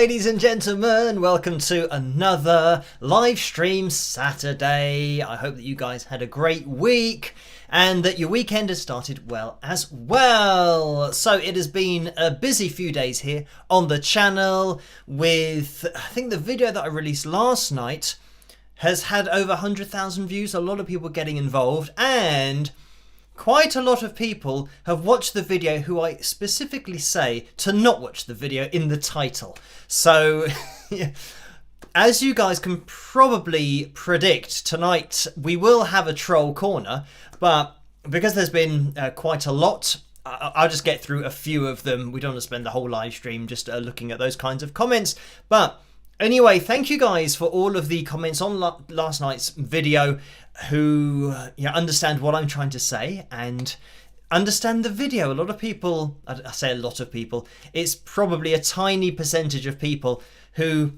ladies and gentlemen, welcome to another live stream Saturday. I hope that you guys had a great week and that your weekend has started well as well. So it has been a busy few days here on the channel with, I think the video that I released last night has had over 100,000 views, a lot of people getting involved, and quite a lot of people have watched the video who I specifically say to not watch the video in the title. So, as you guys can probably predict, tonight we will have a troll corner, but because there's been quite a lot, I'll just get through a few of them. We don't want to spend the whole live stream just looking at those kinds of comments, but anyway, thank you guys for all of the comments on last night's video who understand what I'm trying to say and understand the video. A lot of people, I say a lot of people, it's probably a tiny percentage of people who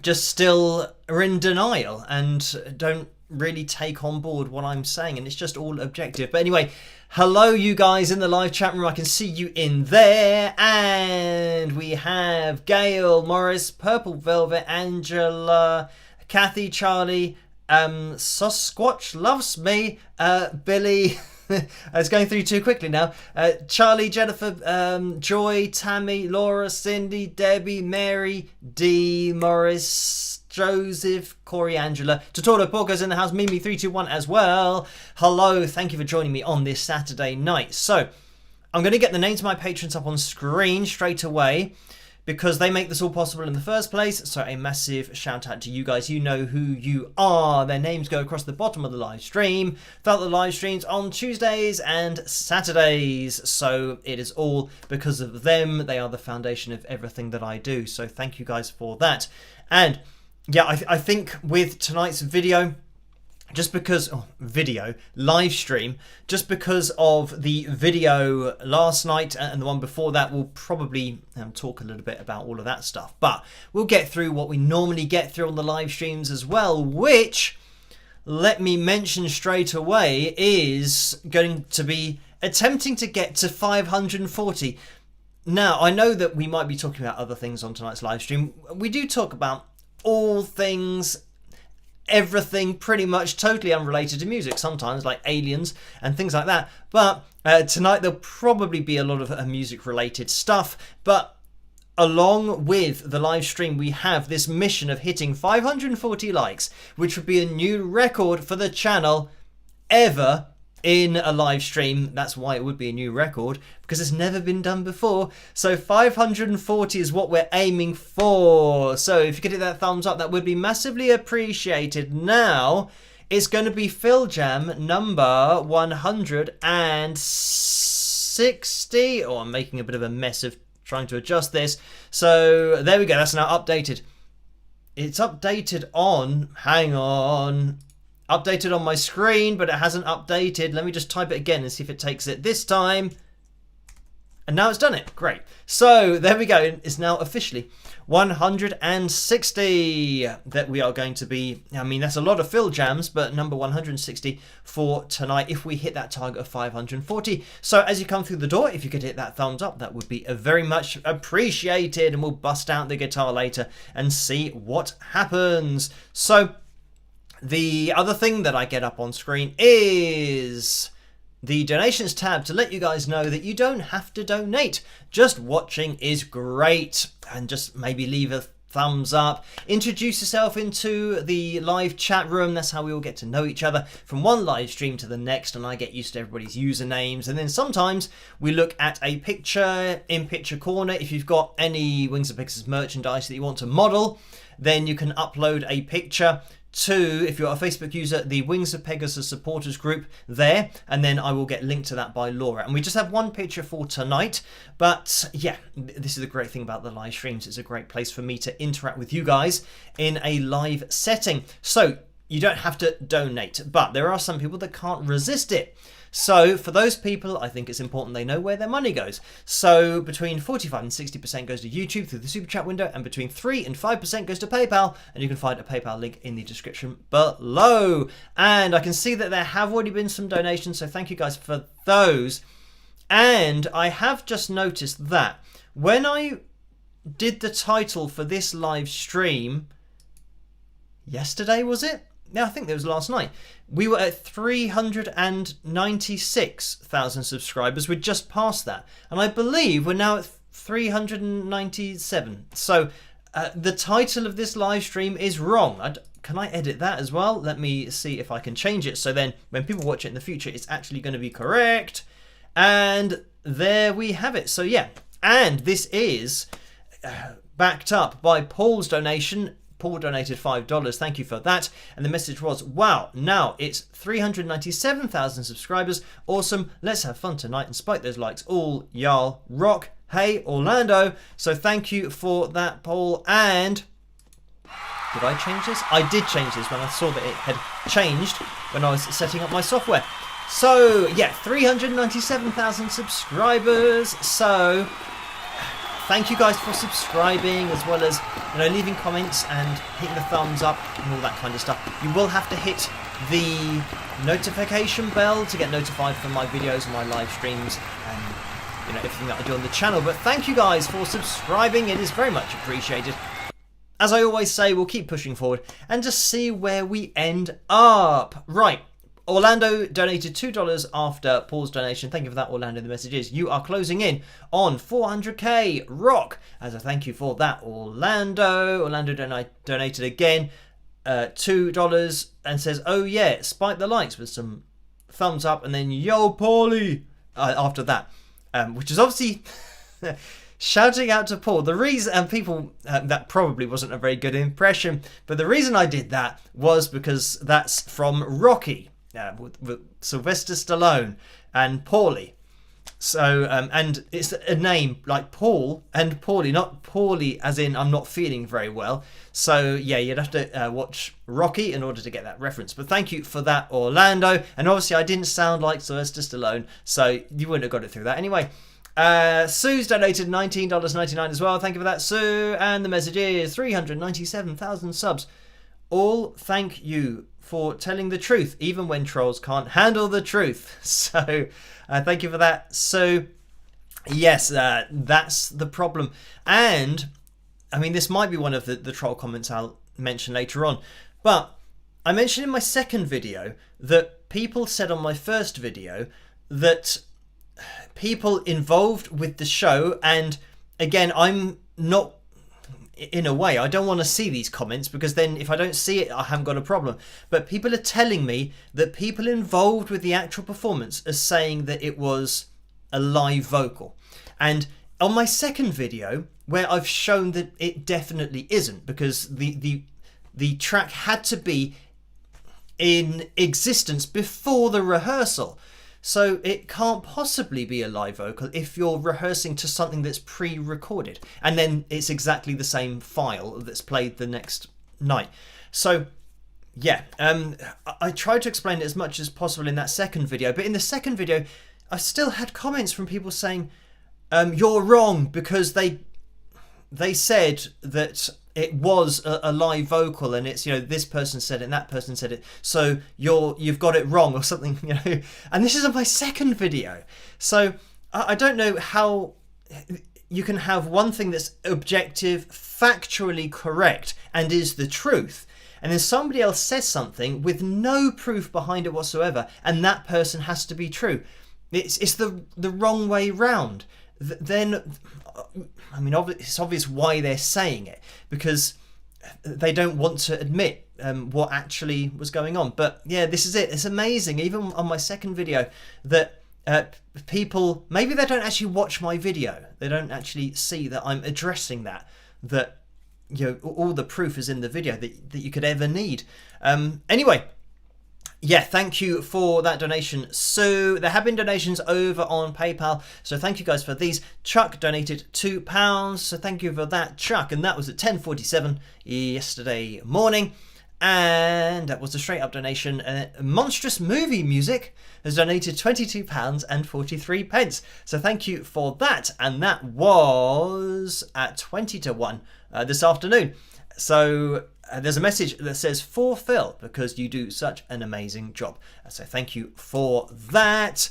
just still are in denial and don't really take on board what I'm saying, and it's just all objective. But anyway, hello you guys in the live chat room, I can see you in there, and we have Gail, Morris, Purple Velvet, Angela, Kathy, Charlie, Sasquatch loves me, Billy, I was going through too quickly now, Charlie, Jennifer, Joy, Tammy, Laura, Cindy, Debbie, Mary, Dee, Morris, Joseph, Corey, Angela, Totoro, Porco's in the house, Mimi321 as well. Hello, thank you for joining me on this Saturday night. So, I'm going to get the names of my patrons up on screen straight away because they make this all possible in the first place. So, a massive shout out to you guys. You know who you are. Their names go across the bottom of the live stream. Throughout the live streams on Tuesdays and Saturdays. So, it is all because of them. They are the foundation of everything that I do. So, thank you guys for that. And yeah, I think with tonight's video, just because, live stream, just because of the video last night and the one before that, we'll probably talk a little bit about all of that stuff. But we'll get through what we normally get through on the live streams as well, which, let me mention straight away, is going to be attempting to get to 540. Now, I know that we might be talking about other things on tonight's live stream. We do talk about all things, everything pretty much totally unrelated to music, sometimes like aliens and things like that, but tonight there'll probably be a lot of music related stuff. But along with the live stream, we have this mission of hitting 540 likes, which would be a new record for the channel ever in a live stream. That's why it would be a new record, because it's never been done before. So 540 is what we're aiming for. So if you could hit that thumbs up, that would be massively appreciated. Now it's going to be FilJam number 160. Oh, I'm making a bit of a mess of trying to adjust this. So there we go, that's now updated. It's updated on, hang on, updated on my screen, but it hasn't updated. Let me just type it again and see if it takes it this time. And now it's done it. Great. So there we go. It's now officially 160 that we are going to be. I mean, that's a lot of FilJams, but number 160 for tonight if we hit that target of 540. So as you come through the door, if you could hit that thumbs up, that would be very much appreciated. And we'll bust out the guitar later and see what happens. So the other thing that I get up on screen is the donations tab to let you guys know that you don't have to donate. Just watching is great, and just maybe leave a thumbs up. Introduce yourself into the live chat room. That's how we all get to know each other from one live stream to the next, and I get used to everybody's usernames. And then sometimes we look at a picture in Picture Corner. If you've got any Wings of Pegasus merchandise that you want to model, then you can upload a picture to, if you're a Facebook user, the Wings of Pegasus supporters group there, and then I will get linked to that by Laura. And we just have one picture for tonight, but yeah, this is the great thing about the live streams. It's a great place for me to interact with you guys in a live setting. So you don't have to donate, but there are some people that can't resist it. So for those people, I think it's important they know where their money goes. So between 45 and 60% goes to YouTube through the Super Chat window, and between 3 and 5% goes to PayPal, and you can find a PayPal link in the description below. And I can see that there have already been some donations, so thank you guys for those. And I have just noticed that when I did the title for this live stream yesterday, was it? Yeah, I think it was last night. We were at 396,000 subscribers. We're just past that. And I believe we're now at 397. So the title of this live stream is wrong. Can I edit that as well? Let me see if I can change it. So then when people watch it in the future, it's actually going to be correct. And there we have it. So yeah, and this is backed up by Paul's donation. Paul donated $5. Thank you for that. And the message was, wow, now it's 397,000 subscribers. Awesome. Let's have fun tonight and spike those likes. All y'all rock. Hey, Orlando. So thank you for that, Paul. And did I change this? I did change this when I saw that it had changed when I was setting up my software. So yeah, 397,000 subscribers. So thank you guys for subscribing, as well as, you know, leaving comments and hitting the thumbs up and all that kind of stuff. You will have to hit the notification bell to get notified from my videos and my live streams and, you know, everything that I do on the channel. But thank you guys for subscribing. It is very much appreciated. As I always say, we'll keep pushing forward and just see where we end up. Right. Orlando donated $2 after Paul's donation. Thank you for that, Orlando. The message is, you are closing in on 400k. Rock. As a thank you for that, Orlando. Orlando donated again $2 and says, oh yeah, spike the likes with some thumbs up. And then, yo, Paulie, after that. Which is obviously shouting out to Paul. The reason, and people, that probably wasn't a very good impression, but the reason I did that was because that's from Rocky. With Sylvester Stallone and Paulie. So, and it's a name like Paul and Paulie, not Paulie as in I'm not feeling very well. So, yeah, you'd have to watch Rocky in order to get that reference. But thank you for that, Orlando. And obviously, I didn't sound like Sylvester Stallone, so you wouldn't have got it through that anyway. Sue's donated $19.99 as well. Thank you for that, Sue. And the message is 397,000 subs. All thank you for telling the truth, even when trolls can't handle the truth. So thank you for that. So yes, that's the problem. And I mean, this might be one of the troll comments I'll mention later on, but I mentioned in my second video that people said on my first video that people involved with the show, and again, I'm not, in a way, I don't want to see these comments, because then if I don't see it, I haven't got a problem. But people are telling me that people involved with the actual performance are saying that it was a live vocal. And on my second video, where I've shown that it definitely isn't, because the track had to be in existence before the rehearsal. So it can't possibly be a live vocal if you're rehearsing to something that's pre-recorded. And then it's exactly the same file that's played the next night. So, yeah, I tried to explain it as much as possible in that second video. But in the second video, I still had comments from people saying, you're wrong, because they said that it was a live vocal, and it's, you know, this person said it and that person said it, so you've got it wrong or something, you know. And this is on my second video, so I don't know how you can have one thing that's objective, factually correct, and is the truth, and then somebody else says something with no proof behind it whatsoever, and that person has to be true. It's the wrong way round. Then, I mean, it's obvious why they're saying it, because they don't want to admit what actually was going on. But yeah, this is it. It's amazing, even on my second video, that people, maybe they don't actually watch my video. They don't actually see that I'm addressing that, you know, all the proof is in the video that you could ever need. Anyway. Yeah, thank you for that donation. So there have been donations over on PayPal, so thank you guys for these. Chuck donated £2, so thank you for that, Chuck, and that was at 10:47 yesterday morning. And that was a straight up donation. Monstrous Movie Music has donated £22.43. So thank you for that, and that was at 20-1 this afternoon. So there's a message that says, for Phil, because you do such an amazing job. So thank you for that.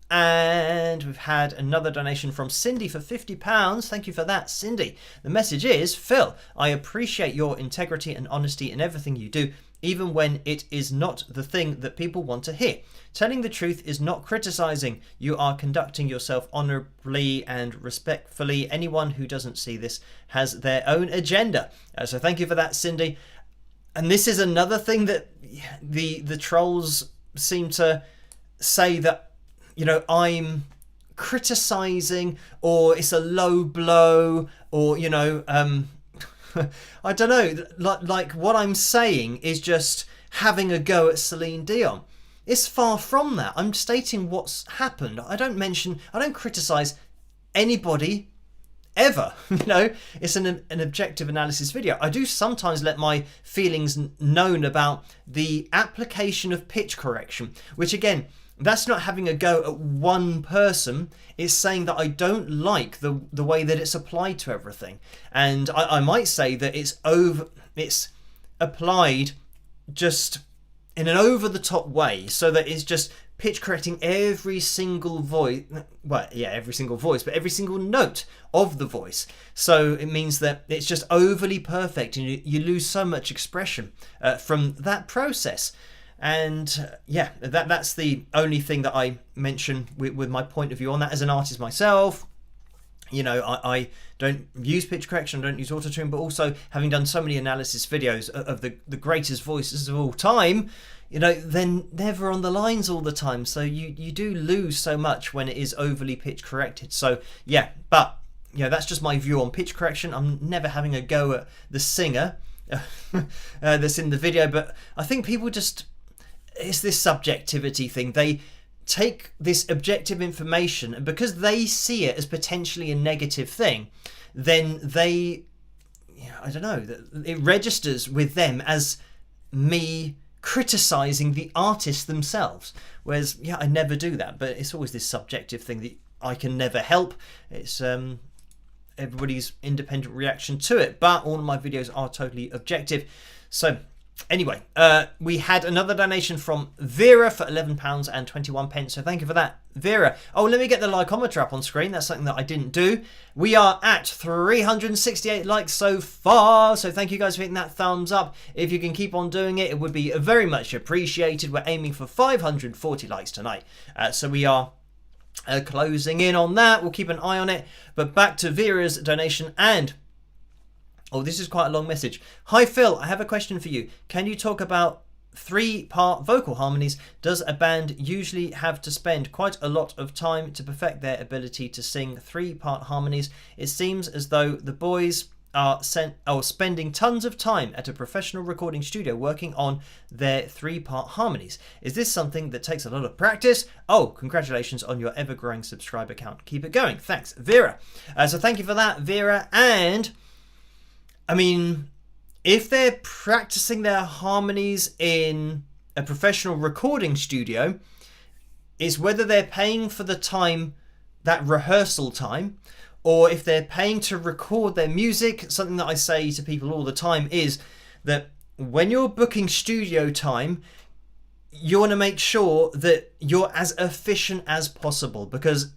And we've had another donation from Cindy for £50. Thank you for that, Cindy. The message is, Phil, I appreciate your integrity and honesty in everything you do, even when it is not the thing that people want to hear. Telling the truth is not criticizing. You are conducting yourself honorably and respectfully. Anyone who doesn't see this has their own agenda. So thank you for that, Cindy. And this is another thing that the trolls seem to say, that I'm criticizing, or it's a low blow, or I don't know, like what I'm saying is just having a go at Celine Dion. It's far from that. I'm stating what's happened. I don't criticize anybody ever. It's an objective analysis video. I do sometimes let my feelings known about the application of pitch correction, which again, that's not having a go at one person. It's saying that I don't like the way that it's applied to everything. And I might say that it's applied just in an over-the-top way, so that it's just pitch correcting every single voice. Well, yeah, every single voice, but every single note of the voice. So it means that it's just overly perfect, and you lose so much expression from that process. And yeah, that's the only thing that I mention with my point of view on that as an artist myself. I don't use pitch correction, I don't use auto-tune, but also having done so many analysis videos of the greatest voices of all time, they're never on the lines all the time. So you do lose so much when it is overly pitch corrected. So yeah, but that's just my view on pitch correction. I'm never having a go at the singer that's in the video, but I think people it's this subjectivity thing. They take this objective information, and because they see it as potentially a negative thing, then I don't know, it registers with them as me criticizing the artist themselves. Whereas, I never do that, but it's always this subjective thing that I can never help. It's everybody's independent reaction to it, but all of my videos are totally objective. So anyway, we had another donation from Vera for £11.21. So thank you for that, Vera. Oh, let me get the likeometer up on screen. That's something that I didn't do. We are at 368 likes so far. So thank you guys for hitting that thumbs up. If you can keep on doing it, it would be very much appreciated. We're aiming for 540 likes tonight. So we are closing in on that. We'll keep an eye on it. But back to Vera's donation, and oh, this is quite a long message. Hi Phil, I have a question for you. Can you talk about 3-part vocal harmonies? Does a band usually have to spend quite a lot of time to perfect their ability to sing 3-part harmonies? It seems as though the boys are spending tons of time at a professional recording studio working on their 3-part harmonies. Is this something that takes a lot of practice? Oh, congratulations on your ever-growing subscriber count. Keep it going. Thanks, Vera. So thank you for that, Vera. And I mean, if they're practicing their harmonies in a professional recording studio, it's whether they're paying for the time, that rehearsal time, or if they're paying to record their music. Something that I say to people all the time is that when you're booking studio time, you want to make sure that you're as efficient as possible, because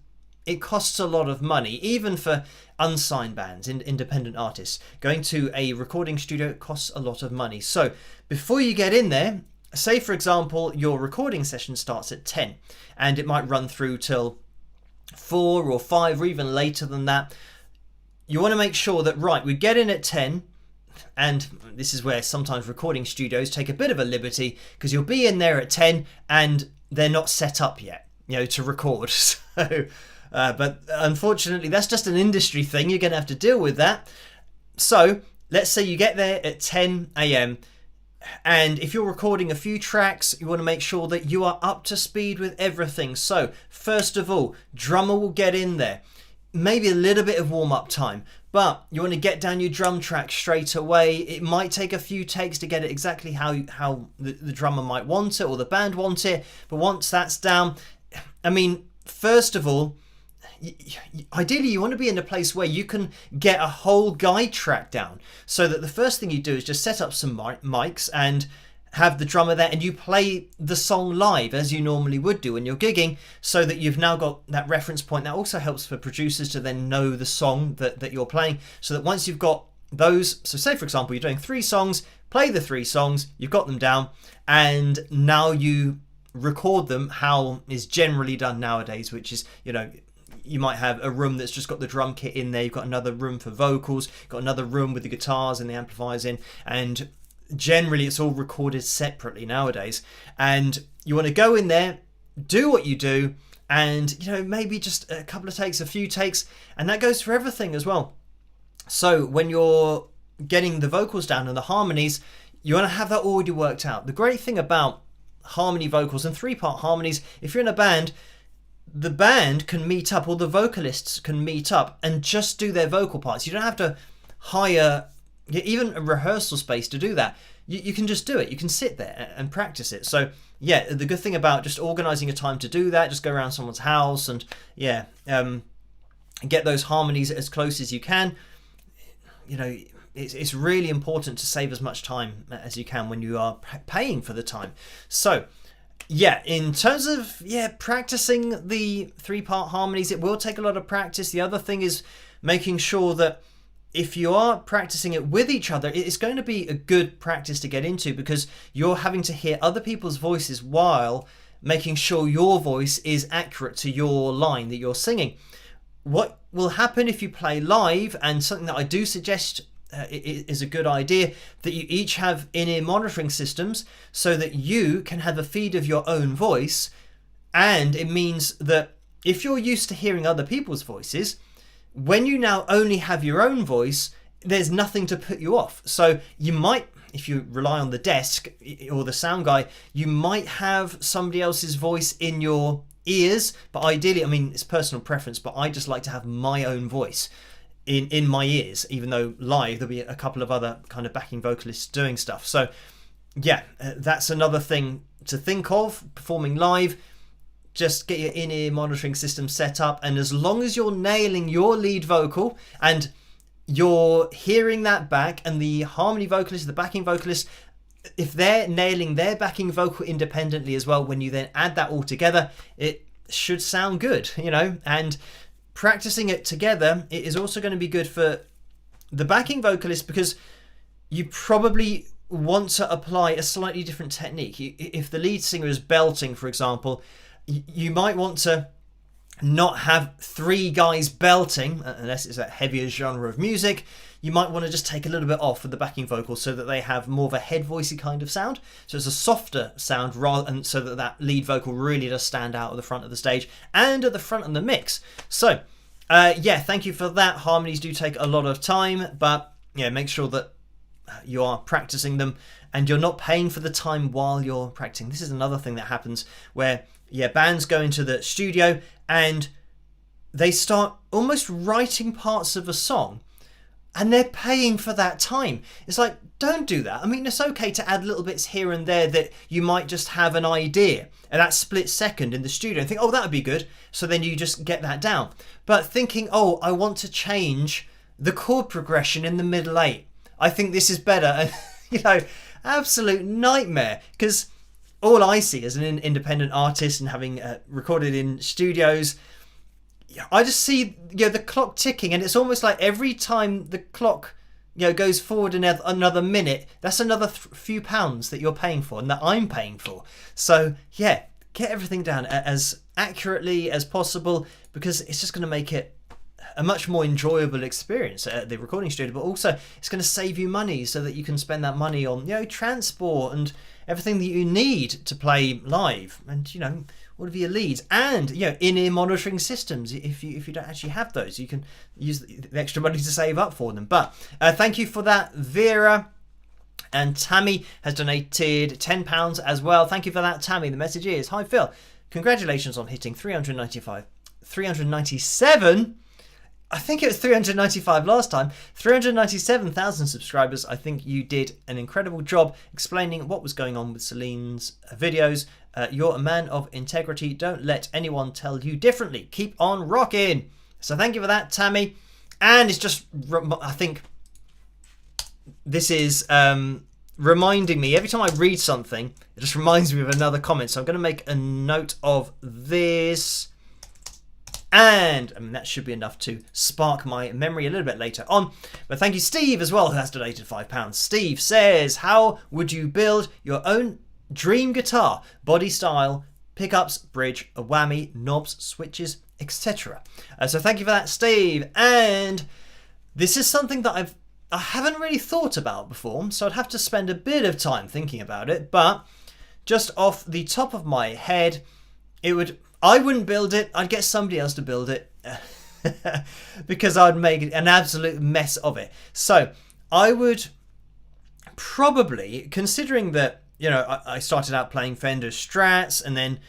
it costs a lot of money, even for unsigned bands, independent artists. Going to a recording studio costs a lot of money. So before you get in there, say for example, your recording session starts at 10 and it might run through till 4 or 5 or even later than that. You want to make sure that, right, we get in at 10, and this is where sometimes recording studios take a bit of a liberty, because you'll be in there at 10 and they're not set up yet, to record. So but unfortunately, that's just an industry thing. You're going to have to deal with that. So let's say you get there at 10 a.m. and if you're recording a few tracks, you want to make sure that you are up to speed with everything. So first of all, drummer will get in there. Maybe a little bit of warm-up time, but you want to get down your drum track straight away. It might take a few takes to get it exactly how the drummer might want it, or the band want it. But once that's down, I mean, first of all, ideally you want to be in a place where you can get a whole guide track down, so that the first thing you do is just set up some mics and have the drummer there and you play the song live as you normally would do when you're gigging, so that you've now got that reference point. That also helps for producers to then know the song that you're playing, so that once you've got those, so say for example you're doing 3 songs, play the 3 songs, you've got them down, and now you record them how is generally done nowadays, which is, you might have a room that's just got the drum kit in there, you've got another room for vocals, got another room with the guitars and the amplifiers in, and generally it's all recorded separately nowadays. And you want to go in there, do what you do, and maybe just a couple of takes, a few takes, and that goes for everything as well. So when you're getting the vocals down and the harmonies, you want to have that already worked out. The great thing about harmony vocals and 3-part harmonies, if you're in a band, the band can meet up, or the vocalists can meet up and just do their vocal parts. You don't have to hire even a rehearsal space to do that. You can just do it. You can sit there and practice it. So yeah, the good thing about just organizing a time to do that, just go around someone's house and get those harmonies as close as you can. It's really important to save as much time as you can when you are paying for the time. So yeah, in terms of practicing the 3-part harmonies, it will take a lot of practice. The other thing is making sure that if you are practicing it with each other, it's going to be a good practice to get into, because you're having to hear other people's voices while making sure your voice is accurate to your line that you're singing. What will happen if you play live, and something that I do suggest is a good idea, that you each have in-ear monitoring systems so that you can have a feed of your own voice. And it means that if you're used to hearing other people's voices, when you now only have your own voice, there's nothing to put you off. So you might, if you rely on the desk or the sound guy, you might have somebody else's voice in your ears, but ideally, it's personal preference, but I just like to have my own voice in my ears, even though live there'll be a couple of other kind of backing vocalists doing stuff. So yeah, that's another thing to think of performing live. Just get your in-ear monitoring system set up, and as long as you're nailing your lead vocal and you're hearing that back, and the harmony vocalist, the backing vocalist, if they're nailing their backing vocal independently as well, when you then add that all together, it should sound good, and practicing it together, it is also going to be good for the backing vocalist, because you probably want to apply a slightly different technique. If the lead singer is belting, for example, you might want to not have 3 guys belting, unless it's a heavier genre of music. You might want to just take a little bit off with the backing vocals so that they have more of a head voicey kind of sound. So it's a softer sound, and so that lead vocal really does stand out at the front of the stage and at the front of the mix. So thank you for that. Harmonies do take a lot of time, but make sure that you are practicing them and you're not paying for the time while you're practicing. This is another thing that happens where bands go into the studio and they start almost writing parts of a song, and they're paying for that time. It's like, don't do that. It's okay to add little bits here and there that you might just have an idea at that split second in the studio and think, oh, that would be good. So then you just get that down. But thinking, oh, I want to change the chord progression in the middle 8. I think this is better. And, absolute nightmare. Because all I see as an independent artist and having recorded in studios, I just see the clock ticking, and it's almost like every time the clock goes forward another minute, that's another few pounds that you're paying for and that I'm paying for. So get everything down as accurately as possible, because it's just going to make it a much more enjoyable experience at the recording studio, but also it's going to save you money so that you can spend that money on transport and everything that you need to play live, and all of your leads, and in-ear monitoring systems. If you don't actually have those, you can use the extra money to save up for them. But thank you for that, Vera. And Tammy has donated £10 as well. Thank you for that, Tammy. The message is, hi Phil, congratulations on hitting 397. I think it was 395 last time. 397,000 subscribers. I think you did an incredible job explaining what was going on with Celine's videos. You're a man of integrity. Don't let anyone tell you differently. Keep on rocking. So thank you for that, Tammy. And it's just, I think this is reminding me, every time I read something, it just reminds me of another comment. So I'm going to make a note of this. And I mean, that should be enough to spark my memory a little bit later on. But thank you, Steve, as well, who has donated £5. Steve says, how would you build your own dream guitar? Body style, pickups, bridge, a whammy, knobs, switches, etc. So thank you for that, Steve. And this is something that I haven't really thought about before, so I'd have to spend a bit of time thinking about it. But just off the top of my head, I wouldn't build it. I'd get somebody else to build it because I'd make an absolute mess of it. So I would probably, considering that, I started out playing Fender Strats and then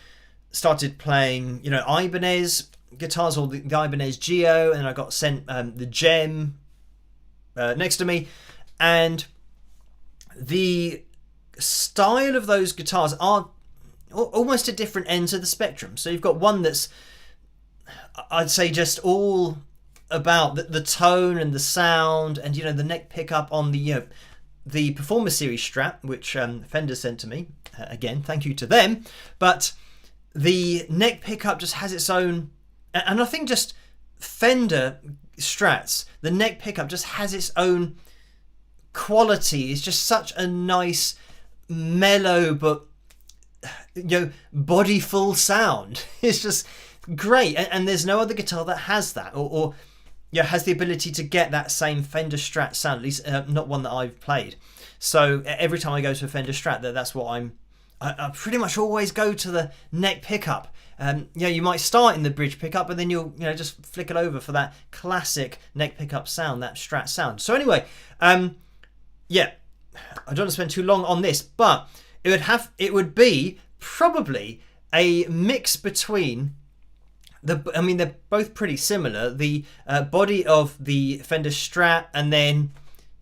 started playing, Ibanez guitars, or the Ibanez Geo, and I got sent the Gem next to me, and the style of those guitars are almost at different ends of the spectrum. So you've got one that's, I'd say, just all about the tone and the sound, and the neck pickup on the Performer Series Strat, which Fender sent to me. Again, thank you to them. But the neck pickup just has its own, and I think just Fender Strats, the neck pickup just has its own quality. It's just such a nice, mellow, but body full sound. It's just great, and there's no other guitar that has that, or has the ability to get that same Fender Strat sound, at least not one that I've played. So every time I go to a Fender Strat, that's what I pretty much always go to the neck pickup. You might start in the bridge pickup, but then you'll just flick it over for that classic neck pickup sound, that Strat sound. So anyway, I don't want to spend too long on this, but it would be probably a mix between they're both pretty similar. The body of the Fender Strat, and then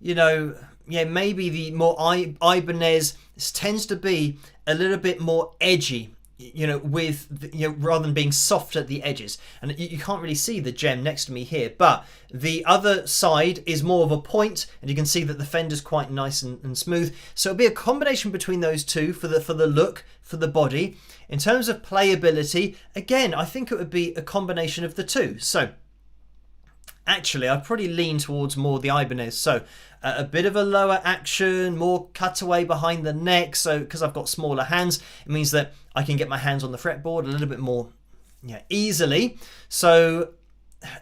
maybe the more Ibanez tends to be a little bit more edgy, with rather than being soft at the edges. And you can't really see the Gem next to me here, but the other side is more of a point, and you can see that the Fender's quite nice and smooth. So it'll be a combination between those two for the look, for the body. In terms of playability, again, I think it would be a combination of the two. So actually, I'd probably lean towards more the Ibanez. So a bit of a lower action, more cutaway behind the neck. So because I've got smaller hands, it means that I can get my hands on the fretboard a little bit more easily. So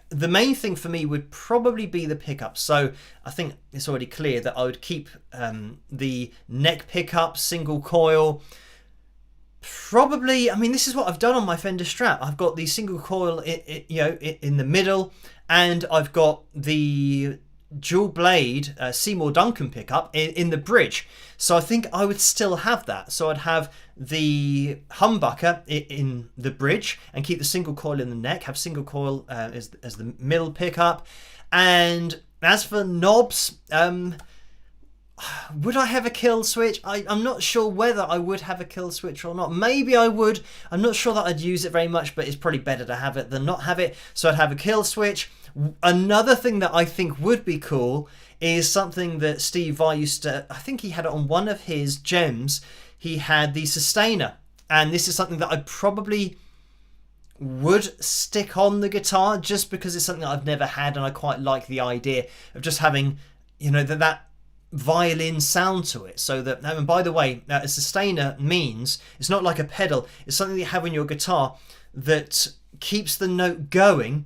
the main thing for me would probably be the pickup. So I think it's already clear that I would keep the neck pickup, single coil. Probably, this is what I've done on my Fender Strat. I've got the single coil in the middle, and I've got the dual blade Seymour Duncan pickup in the bridge. So I think I would still have that. So I'd have the humbucker in the bridge and keep the single coil in the neck, have single coil as the middle pickup. And as for knobs, would I have a kill switch? I'm not sure whether I would have a kill switch or not. Maybe I would. I'm not sure that I'd use it very much, but it's probably better to have it than not have it. So I'd have a kill switch. Another thing that I think would be cool is something that Steve Vai used to, I think he had it on one of his Gems. He had the Sustainer. And this is something that I probably would stick on the guitar, just because it's something that I've never had, and I quite like the idea of just having, that violin sound to it. So that, and by the way, a Sustainer means it's not like a pedal, it's something you have in your guitar that keeps the note going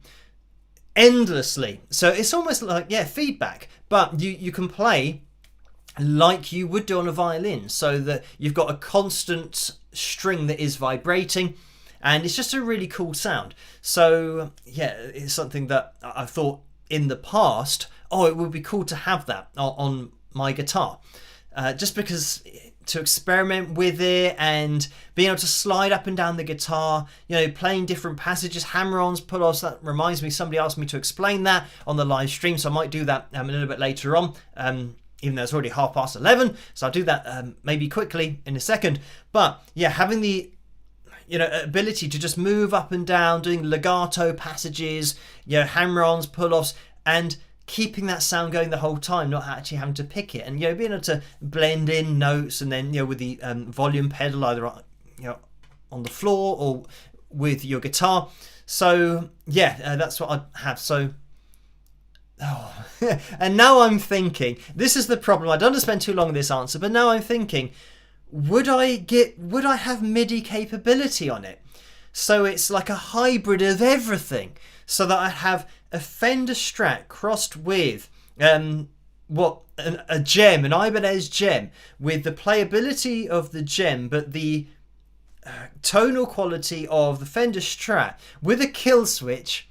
endlessly. So it's almost like feedback, but you can play like you would do on a violin, so that you've got a constant string that is vibrating, and it's just a really cool sound. So it's something that I've thought in the past, it would be cool to have that on my guitar, just because to experiment with it and being able to slide up and down the guitar, playing different passages, hammer-ons, pull-offs. That reminds me, somebody asked me to explain that on the live stream, so I might do that a little bit later on, even though it's already 11:30, so I'll do that maybe quickly in a second. But having the ability to just move up and down, doing legato passages, hammer-ons, pull-offs, and keeping that sound going the whole time, not actually having to pick it, and being able to blend in notes, and then with the volume pedal either on the floor or with your guitar. So that's what I have. So and now I'm thinking, this is the problem. I don't want to spend too long on this answer, but now I'm thinking, would I have MIDI capability on it? So it's like a hybrid of everything, so that I have a Fender Strat crossed with a gem, an Ibanez gem, with the playability of the gem, but the tonal quality of the Fender Strat, with a kill switch,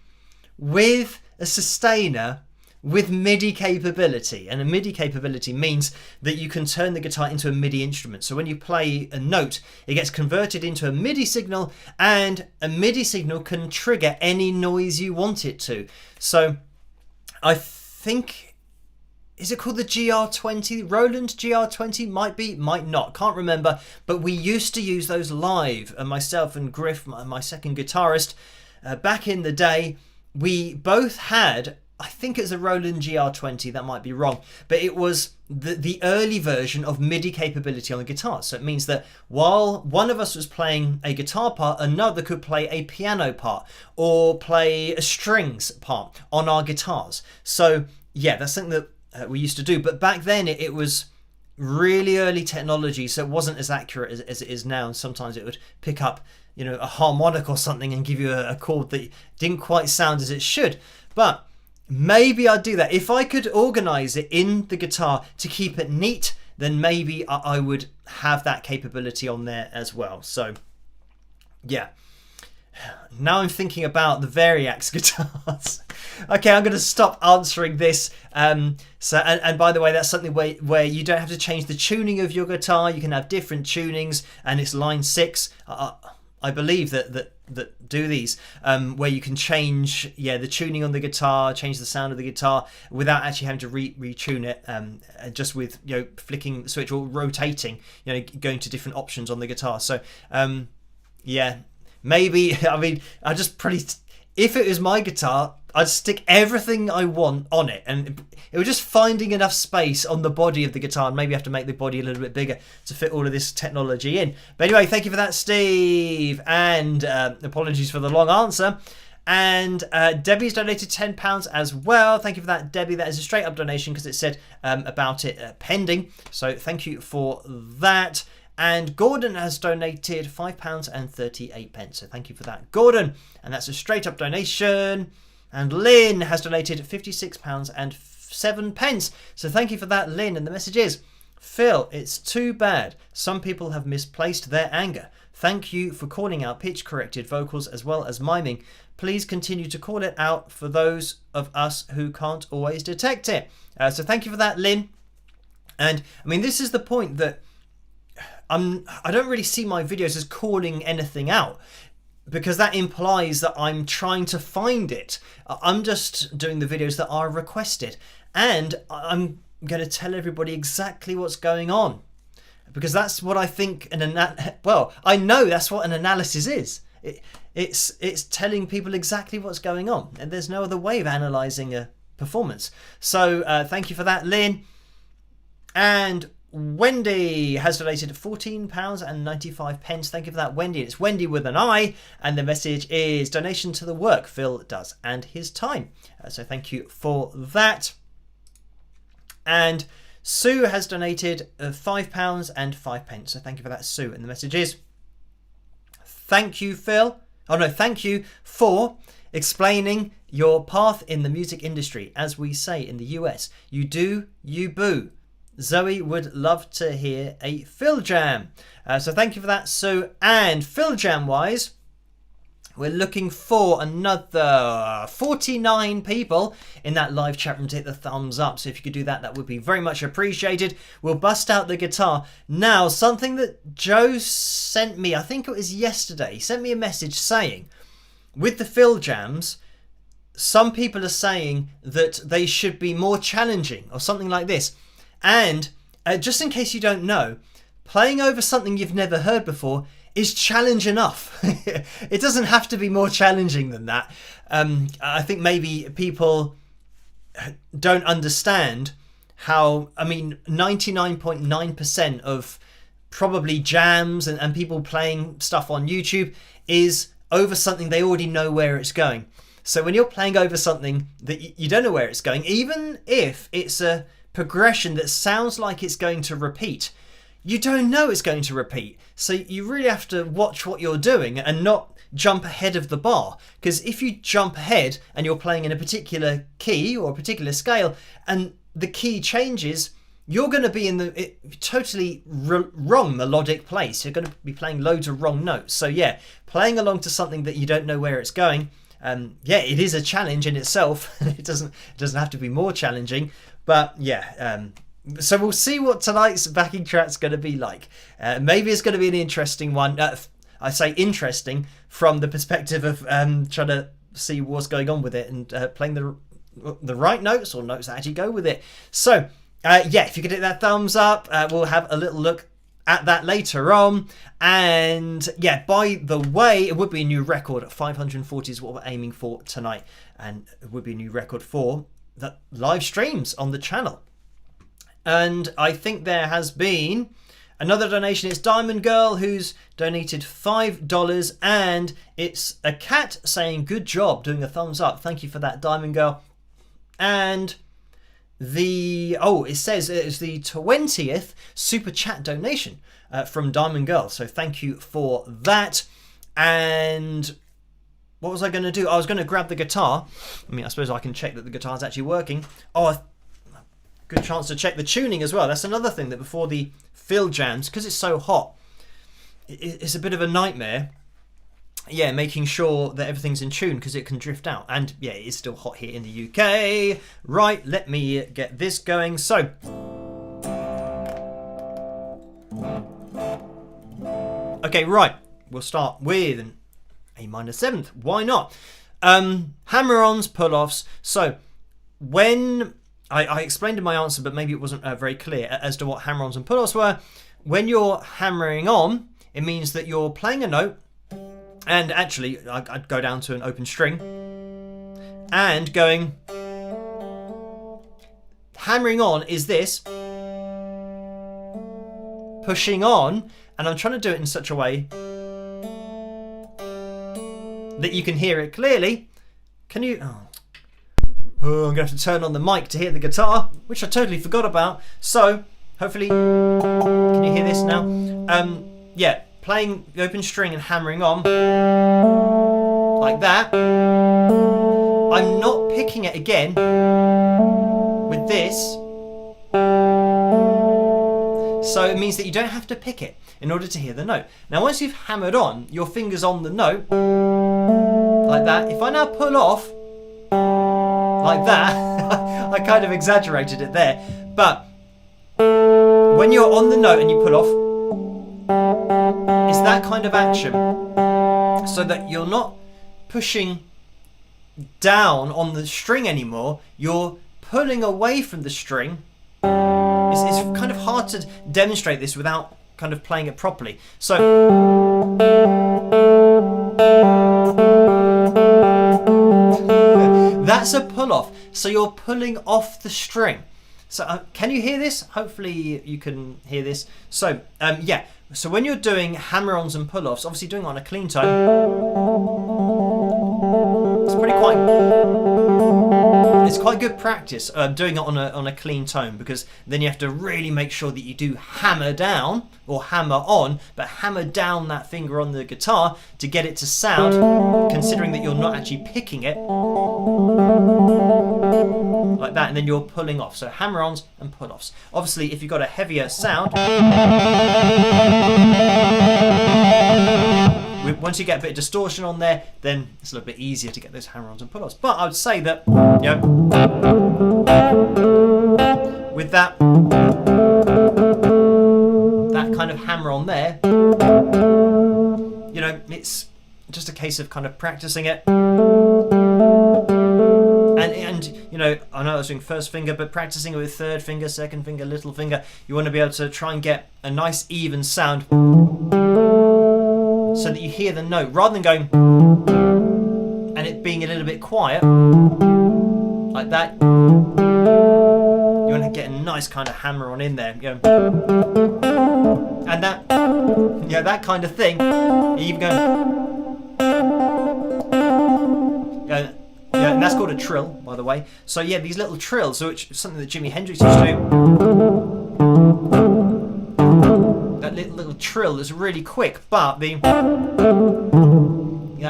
with a sustainer, with MIDI capability. And a MIDI capability means that you can turn the guitar into a MIDI instrument. So when you play a note, it gets converted into a MIDI signal, and a MIDI signal can trigger any noise you want it to. So I think, is it called the GR20? Roland GR20? Might be, might not, can't remember. But we used to use those live, and myself and Griff, my second guitarist, back in the day, we both had, I think it's a Roland GR20, that might be wrong, but it was the early version of MIDI capability on the guitar. So it means that while one of us was playing a guitar part, another could play a piano part or play a strings part on our guitars. So that's something that we used to do. But back then it was really early technology, so it wasn't as accurate as it is now. And sometimes it would pick up, a harmonic or something and give you a chord that didn't quite sound as it should. But maybe I'd do that. If I could organise it in the guitar to keep it neat, then maybe I would have that capability on there as well. So, now I'm thinking about the Variax guitars. Okay, I'm going to stop answering this. And by the way, that's something where you don't have to change the tuning of your guitar. You can have different tunings, and it's line 6. I believe that do these, where you can change the tuning on the guitar, change the sound of the guitar without actually having to retune it, just with flicking the switch or rotating, going to different options on the guitar. So maybe, I mean, if it was my guitar, I'd stick everything I want on it, and it was just finding enough space on the body of the guitar, and maybe have to make the body a little bit bigger to fit all of this technology in. But anyway, thank you for that, Steve, and apologies for the long answer. And Debbie's donated £10 as well. Thank you for that, Debbie. That is a straight up donation because it said about it pending, so thank you for that. And Gordon has donated £5.38. So thank you for that, Gordon. And that's a straight up donation. And Lynn has donated £56.07. So thank you for that, Lynn. And the message is, Phil, it's too bad. Some people have misplaced their anger. Thank you for calling out pitch corrected vocals as well as miming. Please continue to call it out for those of us who can't always detect it. So thank you for that, Lynn. And I mean, this is the point that I don't really see my videos as calling anything out, because that implies that I'm trying to find it. I'm just doing the videos that are requested, and I'm going to tell everybody exactly what's going on, because that's what I think I know that's what an analysis is. It's telling people exactly what's going on, and there's no other way of analysing a performance. So thank you for that, Lynn. And Wendy has donated £14.95. Thank you for that, Wendy. It's Wendy with an I, and the message is donation to the work Phil does and his time. So thank you for that. And Sue has donated £5.05. So thank you for that, Sue. And the message is, thank you, Phil. Thank you for explaining your path in the music industry. As we say in the US, you do, you boo. Zoe would love to hear a FilJam. So thank you for that, Sue. And FilJam wise, we're looking for another 49 people in that live chat room to hit the thumbs up. So if you could do that, that would be very much appreciated. We'll bust out the guitar. Now, something that Joe sent me, I think it was yesterday, he sent me a message saying, with the FilJams, some people are saying that they should be more challenging or something like this. And just in case you don't know, playing over something you've never heard before is challenge enough. It doesn't have to be more challenging than that. I think maybe people don't understand how, I mean, 99.9% of probably jams and people playing stuff on YouTube is over something they already know where it's going. So when you're playing over something that you don't know where it's going, even if it's a progression that sounds like it's going to repeat, you don't know it's going to repeat. So you really have to watch what you're doing and not jump ahead of the bar. Because if you jump ahead and you're playing in a particular key or a particular scale and the key changes, you're going to be in the totally wrong melodic place. You're going to be playing loads of wrong notes. So yeah, playing along to something that you don't know where it's going, yeah, it is a challenge in itself. It doesn't have to be more challenging, but yeah. So we'll see what tonight's backing track's going to be like. Maybe it's going to be an interesting one. I say interesting from the perspective of trying to see what's going on with it and playing the right notes or notes that actually go with it. So yeah, if you could hit that thumbs up, we'll have a little look at that later on. And yeah, by the way, it would be a new record. 540 is what we're aiming for tonight, and it would be a new record for the live streams on the channel. And I think there has been another donation. It's Diamond Girl who's donated $5, and it's a cat saying good job, doing a thumbs up. Thank you for that, Diamond Girl. And it says it's the 20th super chat donation from Diamond Girl. So thank you for that. And what was I going to do? I was going to grab the guitar. I mean, I suppose I can check that the guitar's actually working. Oh, good chance to check the tuning as well. That's another thing that before the FilJams, because it's so hot, it's a bit of a nightmare. Yeah, making sure that everything's in tune because it can drift out. And yeah, it is still hot here in the UK. Right, let me get this going. So, okay, right. We'll start with an A minor 7th. Why not? Hammer-ons, pull-offs. So, when I explained in my answer, but maybe it wasn't very clear as to what hammer-ons and pull-offs were. When you're hammering on, it means that you're playing a note, and actually I'd go down to an open string and going. Hammering on is this, pushing on, and I'm trying to do it in such a way that you can hear it clearly. Can you? Oh, I'm going to have to turn on the mic to hear the guitar, which I totally forgot about. So, hopefully, can you hear this now? Yeah, playing the open string and hammering on, like that. I'm not picking it again with this. So it means that you don't have to pick it in order to hear the note. Now, once you've hammered on, your finger's on the note, like that. If I now pull off, like that, I kind of exaggerated it there, but when you're on the note and you pull off, it's that kind of action, so that you're not pushing down on the string anymore, you're pulling away from the string. It's kind of hard to demonstrate this without kind of playing it properly. So that's a pull-off. So you're pulling off the string. So can you hear this? Hopefully you can hear this. So yeah. So when you're doing hammer-ons and pull-offs, obviously doing it on a clean tone, it's quite good practice doing it on a clean tone, because then you have to really make sure that you do hammer down or hammer on, but hammer down that finger on the guitar to get it to sound, considering that you're not actually picking it like that, and then you're pulling off. So hammer-ons and pull-offs. Obviously, if you've got a heavier sound, once you get a bit of distortion on there, then it's a little bit easier to get those hammer-ons and pull-offs. But I would say that, you know, with that kind of hammer-on there, you know, it's just a case of kind of practicing it. And you know, I know I was doing first finger, but practicing it with third finger, second finger, little finger, you want to be able to try and get a nice even sound, so that you hear the note rather than going and it being a little bit quiet like that. You want to get a nice kind of hammer on in there, you know, and that, you know, that kind of thing. You even go, yeah, and that's called a trill, by the way. So yeah, these little trills, which is something that Jimi Hendrix used to do. That little trill is really quick, but that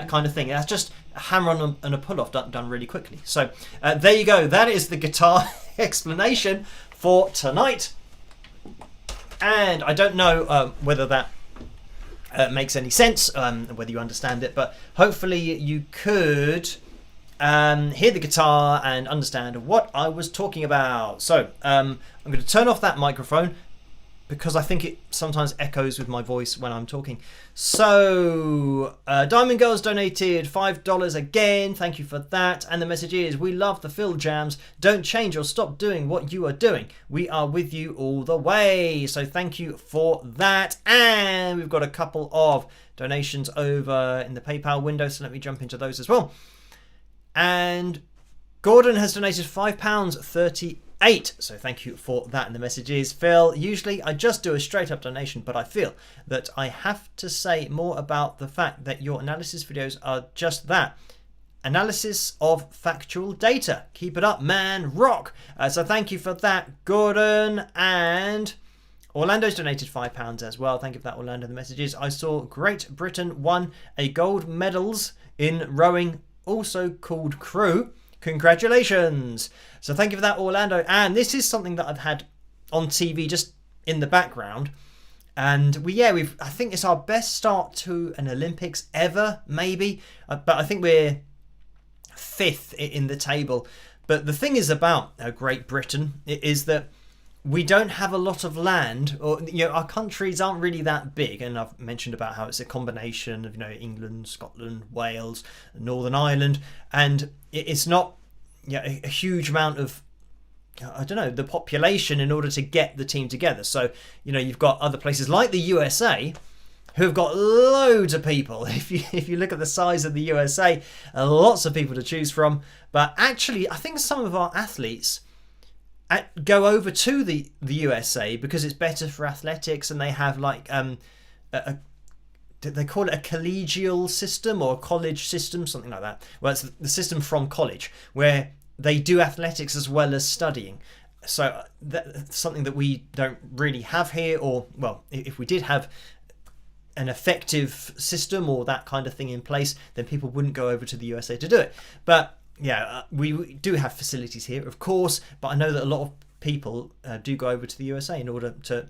kind of thing. That's just a hammer on and a pull-off done really quickly. So there you go. That is the guitar explanation for tonight. And I don't know whether that makes any sense, whether you understand it, but hopefully you could hear the guitar and understand what I was talking about. So I'm going to turn off that microphone because I think it sometimes echoes with my voice when I'm talking. So Diamond Girls donated $5 again. Thank you for that. And the message is, we love the FilJams. Don't change or stop doing what you are doing. We are with you all the way. So thank you for that. And we've got a couple of donations over in the PayPal window, so let me jump into those as well. And Gordon has donated £5.38. So thank you for that. And the message is, Phil, usually I just do a straight up donation, but I feel that I have to say more about the fact that your analysis videos are just that. Analysis of factual data. Keep it up, man. Rock. So thank you for that, Gordon. And Orlando's donated £5 as well. Thank you for that, Orlando. The message is, I saw Great Britain won a gold medals in rowing, also called crew. Congratulations. So thank you for that, Orlando. And this is something that I've had on TV just in the background. And I think it's our best start to an Olympics ever, maybe. But I think we're 5th in the table. But the thing is about Great Britain is that we don't have a lot of land, or our countries aren't really that big. And I've mentioned about how it's a combination of England, Scotland, Wales, Northern Ireland, and it's not a huge amount of the population in order to get the team together. So you've got other places like the USA who have got loads of people. If you look at the size of the USA, lots of people to choose from. But actually, I think some of our athletes go over to the USA because it's better for athletics, and they have like they call it a collegial system or a college system, something like that. Well, it's the system from college where they do athletics as well as studying. So that's something that we don't really have here, or well, if we did have an effective system or that kind of thing in place, then people wouldn't go over to the USA to do it. But yeah, we do have facilities here, of course, but I know that a lot of people do go over to the USA in order to,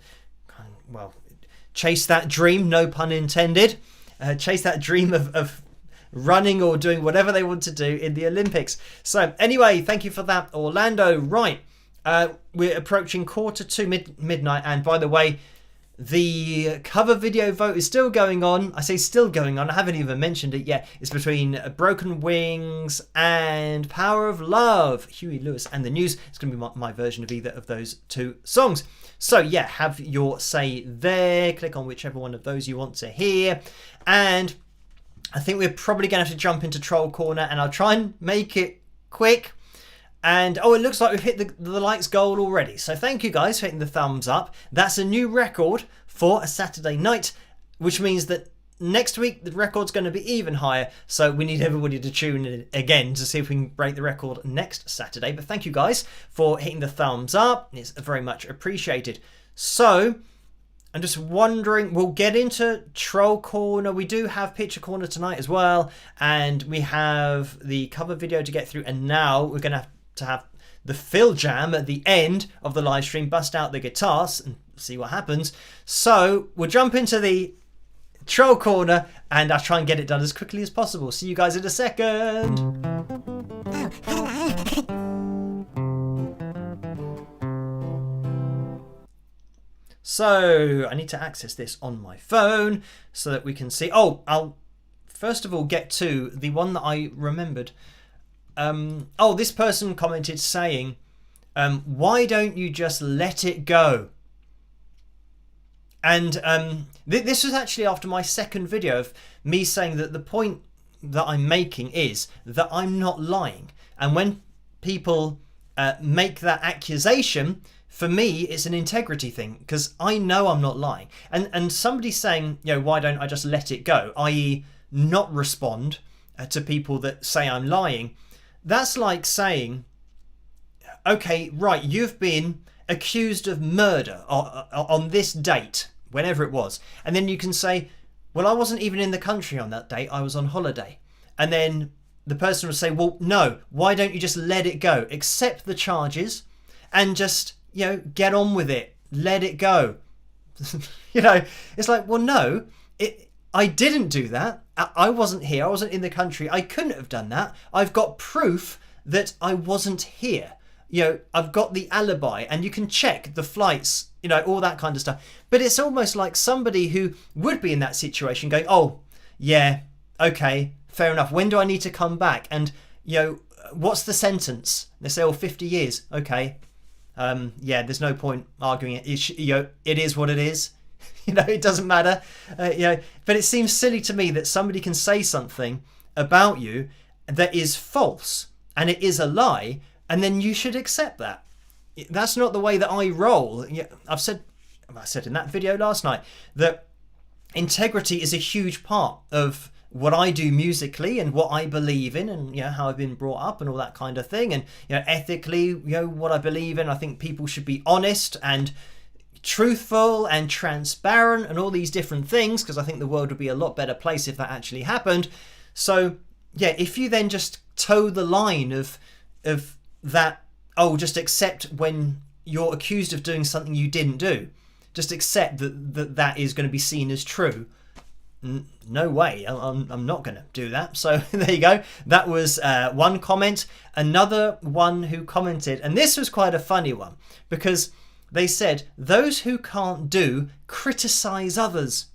chase that dream, no pun intended, chase that dream of running or doing whatever they want to do in the Olympics. So anyway, thank you for that, Orlando. Right, we're approaching 1:45 midnight, and by the way, the cover video vote is still going on. I say still going on. I haven't even mentioned it yet. It's between Broken Wings and Power of Love, Huey Lewis and the News. It's going to be my version of either of those two songs. So yeah, have your say there. Click on whichever one of those you want to hear. And I think we're probably going to have to jump into Troll Corner, and I'll try and make it quick. And it looks like we've hit the likes goal already. So thank you guys for hitting the thumbs up. That's a new record for a Saturday night, which means that next week the record's going to be even higher. So we need everybody to tune in again to see if we can break the record next Saturday. But thank you guys for hitting the thumbs up. It's very much appreciated. So I'm just wondering, we'll get into Troll Corner. We do have Picture Corner tonight as well. And we have the cover video to get through. And now we're going to have the FilJam at the end of the live stream, bust out the guitars and see what happens. So we'll jump into the Troll Corner and I'll try and get it done as quickly as possible. See you guys in a second. So I need to access this on my phone so that we can see. I'll first of all get to the one that I remembered. This person commented saying, why don't you just let it go? And this was actually after my second video of me saying that the point that I'm making is that I'm not lying. And when people make that accusation, for me, it's an integrity thing, because I know I'm not lying. And somebody saying, why don't I just let it go, i.e. not respond to people that say I'm lying, that's like saying, okay, right, you've been accused of murder on this date, whenever it was. And then you can say, well, I wasn't even in the country on that date, I was on holiday. And then the person will say, well, no, why don't you just let it go? Accept the charges and just, get on with it. Let it go. It's like, well, no, I didn't do that. I wasn't here. I wasn't in the country. I couldn't have done that. I've got proof that I wasn't here. I've got the alibi, and you can check the flights, all that kind of stuff. But it's almost like somebody who would be in that situation going, oh, yeah, okay, fair enough. When do I need to come back? And, what's the sentence? They say, 50 years. Okay. Yeah, there's no point arguing it. It is what it is. It doesn't matter. But it seems silly to me that somebody can say something about you that is false and it is a lie, and then you should accept that. That's not the way that I roll. I said in that video last night that integrity is a huge part of what I do musically and what I believe in, and how I've been brought up and all that kind of thing, and ethically, what I believe in. I think people should be honest and truthful and transparent and all these different things, because I think the world would be a lot better place if that actually happened. So if you then just toe the line of that, just accept when you're accused of doing something you didn't do, just accept that is going to be seen as true. No way, I'm not going to do that. So there you go. That was one comment. Another one who commented, and this was quite a funny one, because they said, those who can't do criticize others.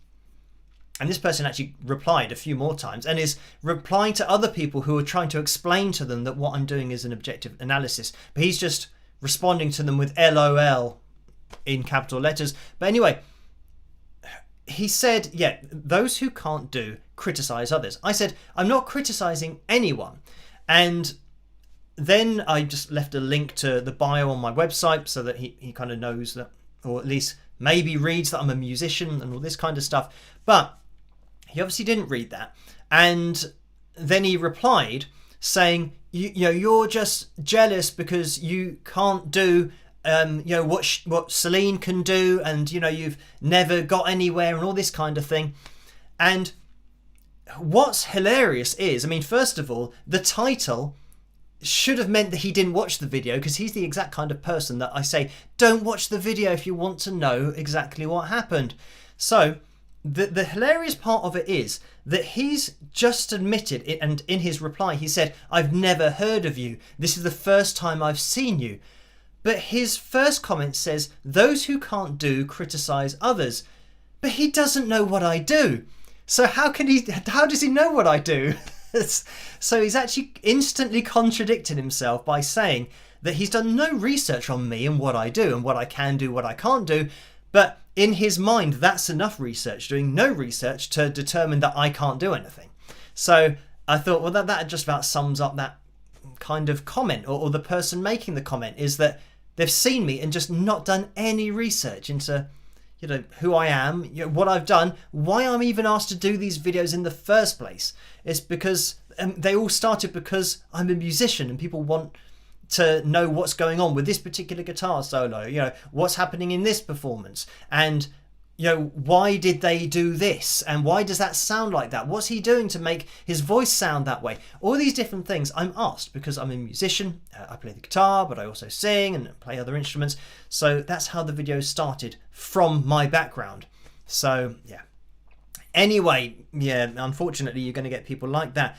And this person actually replied a few more times and is replying to other people who are trying to explain to them that what I'm doing is an objective analysis. But he's just responding to them with LOL in capital letters. But anyway, he said, those who can't do criticize others. I said, I'm not criticizing anyone. And then I just left a link to the bio on my website so that he kind of knows that, or at least maybe reads that I'm a musician and all this kind of stuff. But he obviously didn't read that. And then he replied saying, you're just jealous because you can't do what Celine can do, and you've never got anywhere and all this kind of thing. And what's hilarious is, first of all, the title should have meant that he didn't watch the video, because he's the exact kind of person that I say, don't watch the video if you want to know exactly what happened. So the hilarious part of it is that he's just admitted it, and in his reply he said, I've never heard of you. This is the first time I've seen you. But his first comment says, those who can't do criticize others. But he doesn't know what I do. So how does he know what I do? So he's actually instantly contradicted himself by saying that he's done no research on me and what I do and what I can do, what I can't do. But in his mind, that's enough research, doing no research to determine that I can't do anything. So I thought, well, that just about sums up that kind of comment, or the person making the comment, is that they've seen me and just not done any research into, who I am, what I've done, why I'm even asked to do these videos in the first place. It's because they all started because I'm a musician and people want to know what's going on with this particular guitar solo, what's happening in this performance, and why did they do this, and why does that sound like that, what's he doing to make his voice sound that way. All these different things I'm asked because I'm a musician. I play the guitar, but I also sing and play other instruments. So that's how the video started, from my background. So anyway, unfortunately you're going to get people like that.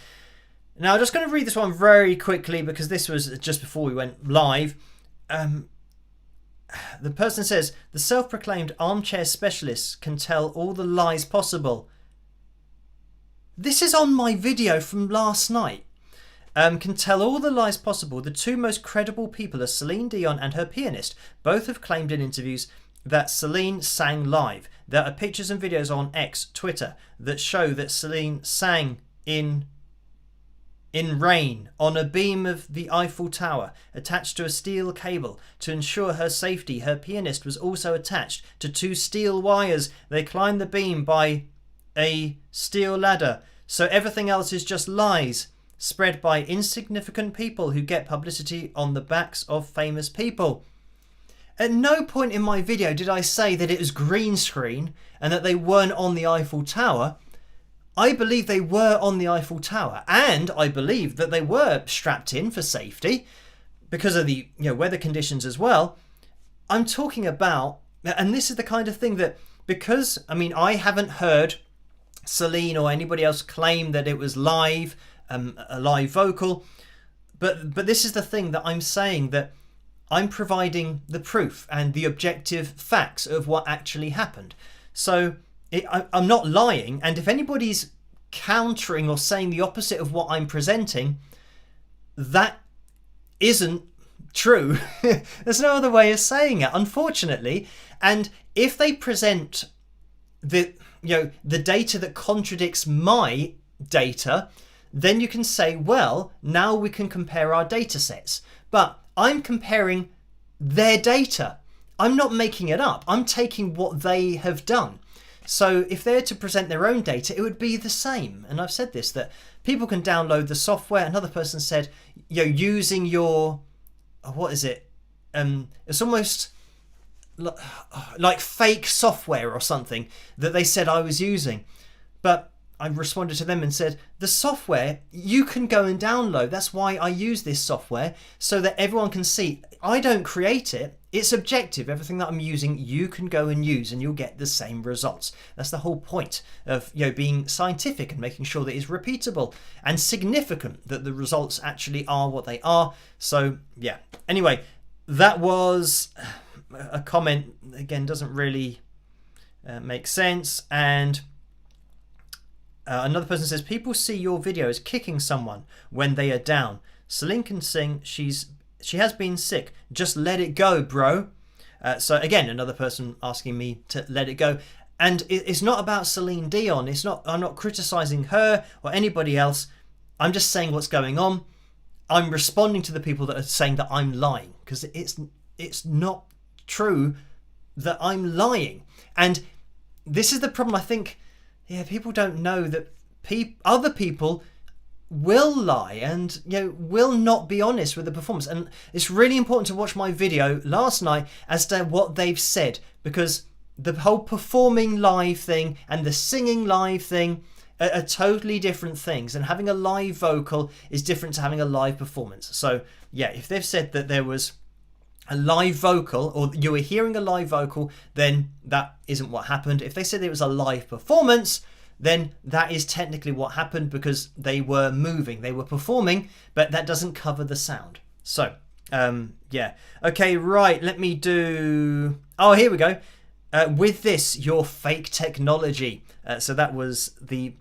Now I'm just going to read this one very quickly because this was just before we went live. The person says, the self-proclaimed armchair specialist can tell all the lies possible. This is on my video from last night. Can tell all the lies possible. The two most credible people are Celine Dion and her pianist. Both have claimed in interviews that Celine sang live. There are pictures and videos on X, Twitter, that show that Celine sang in in rain on a beam of the Eiffel Tower attached to a steel cable. To ensure her safety, her pianist was also attached to 2 steel wires. They climbed the beam by a steel ladder. So everything else is just lies spread by insignificant people who get publicity on the backs of famous people. At no point in my video did I say that it was green screen and that they weren't on the Eiffel Tower. I believe they were on the Eiffel Tower, and I believe that they were strapped in for safety because of the weather conditions as well. I'm talking about, and this is the kind of thing that, because I haven't heard Celine or anybody else claim that it was live, a live vocal, but this is the thing that I'm saying, that I'm providing the proof and the objective facts of what actually happened. So I'm not lying, and if anybody's countering or saying the opposite of what I'm presenting, that isn't true. There's no other way of saying it, unfortunately. And if they present the data that contradicts my data, then you can say, well, now we can compare our data sets. But I'm comparing their data. I'm not making it up. I'm taking what they have done. So if they're to present their own data, it would be the same. And I've said this, that people can download the software. Another person said, using your, what is it? It's almost like fake software or something that they said I was using. But I responded to them and said, the software you can go and download. That's why I use this software, so that everyone can see. I don't create it. It's objective. Everything that I'm using, you can go and use, and you'll get the same results. That's the whole point of being scientific and making sure that it's repeatable and significant, that the results actually are what they are. So yeah. Anyway, that was a comment. Again, doesn't really make sense. And another person says, people see your video as kicking someone when they are down. Celine can sing. She has been sick. Just let it go, bro. So again, another person asking me to let it go. And it's not about Celine Dion. I'm not criticizing her or anybody else. I'm just saying what's going on. I'm responding to the people that are saying that I'm lying, because it's not true that I'm lying. And this is the problem. I think, people don't know that other people will lie and will not be honest with the performance. And it's really important to watch my video last night as to what they've said, because the whole performing live thing and the singing live thing are totally different things, and having a live vocal is different to having a live performance. So yeah, if they've said that there was a live vocal, or you were hearing a live vocal, then that isn't what happened. If they said it was a live performance, then that is technically what happened, because they were moving, they were performing, but that doesn't cover the sound. So yeah, okay, right, let me do, here we go. With this, your fake technology. So that was the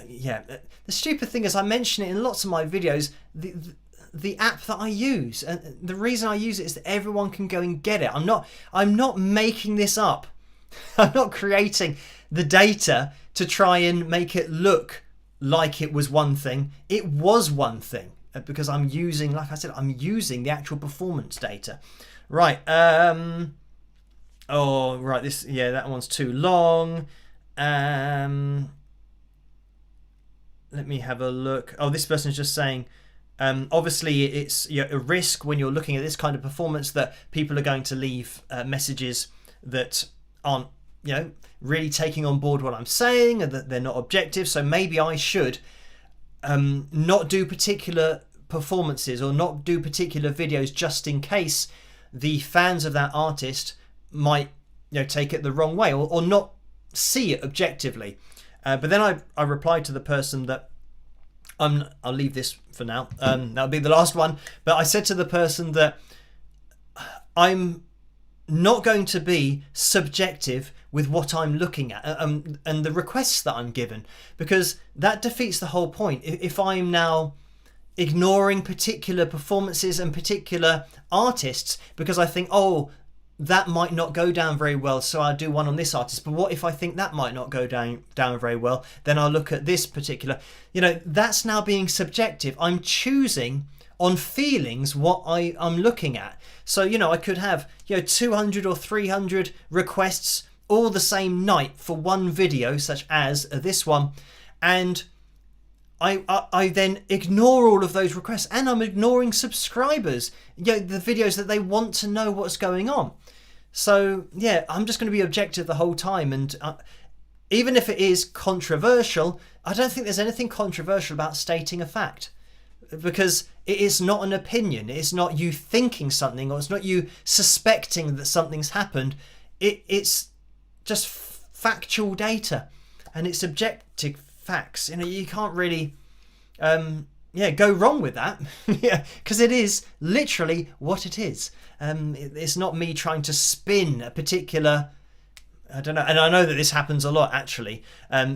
the stupid thing is, I mention it in lots of my videos, the app that I use, and the reason I use it is that everyone can go and get it. I'm not making this up. I'm not creating the data to try and make it look like it was one thing. It was one thing, because I'm using, like I said, I'm using the actual performance data. Right. Right. This, that one's too long. Let me have a look. This person's just saying, obviously it's a risk when you're looking at this kind of performance that people are going to leave messages that aren't really taking on board what I'm saying, and that they're not objective. So maybe I should not do particular performances or not do particular videos, just in case the fans of that artist might take it the wrong way, or not see it objectively. But then I replied to the person that I'll leave this for now. That'll be the last one. But I said to the person that I'm not going to be subjective with what I'm looking at and the requests that I'm given, because that defeats the whole point. If I'm now ignoring particular performances and particular artists because I think, that might not go down very well, so I'll do one on this artist. But what if I think that might not go down very well? Then I'll look at this particular. You know, that's now being subjective. I'm choosing on feelings what I'm looking at. So, you know, I could have, you know, 200 or 300 requests all the same night for one video, such as this one, and I then ignore all of those requests, and I'm ignoring subscribers, you know, the videos that they want to know what's going on. So yeah, I'm just going to be objective the whole time, and even if it is controversial, I don't think there's anything controversial about stating a fact, because it is not an opinion. It's not you thinking something, or it's not you suspecting that something's happened. It's just factual data, and it's objective facts. You know, you can't really go wrong with that. Yeah, because it is literally what it is. It's not me trying to spin a particular, I don't know, and I know that this happens a lot actually,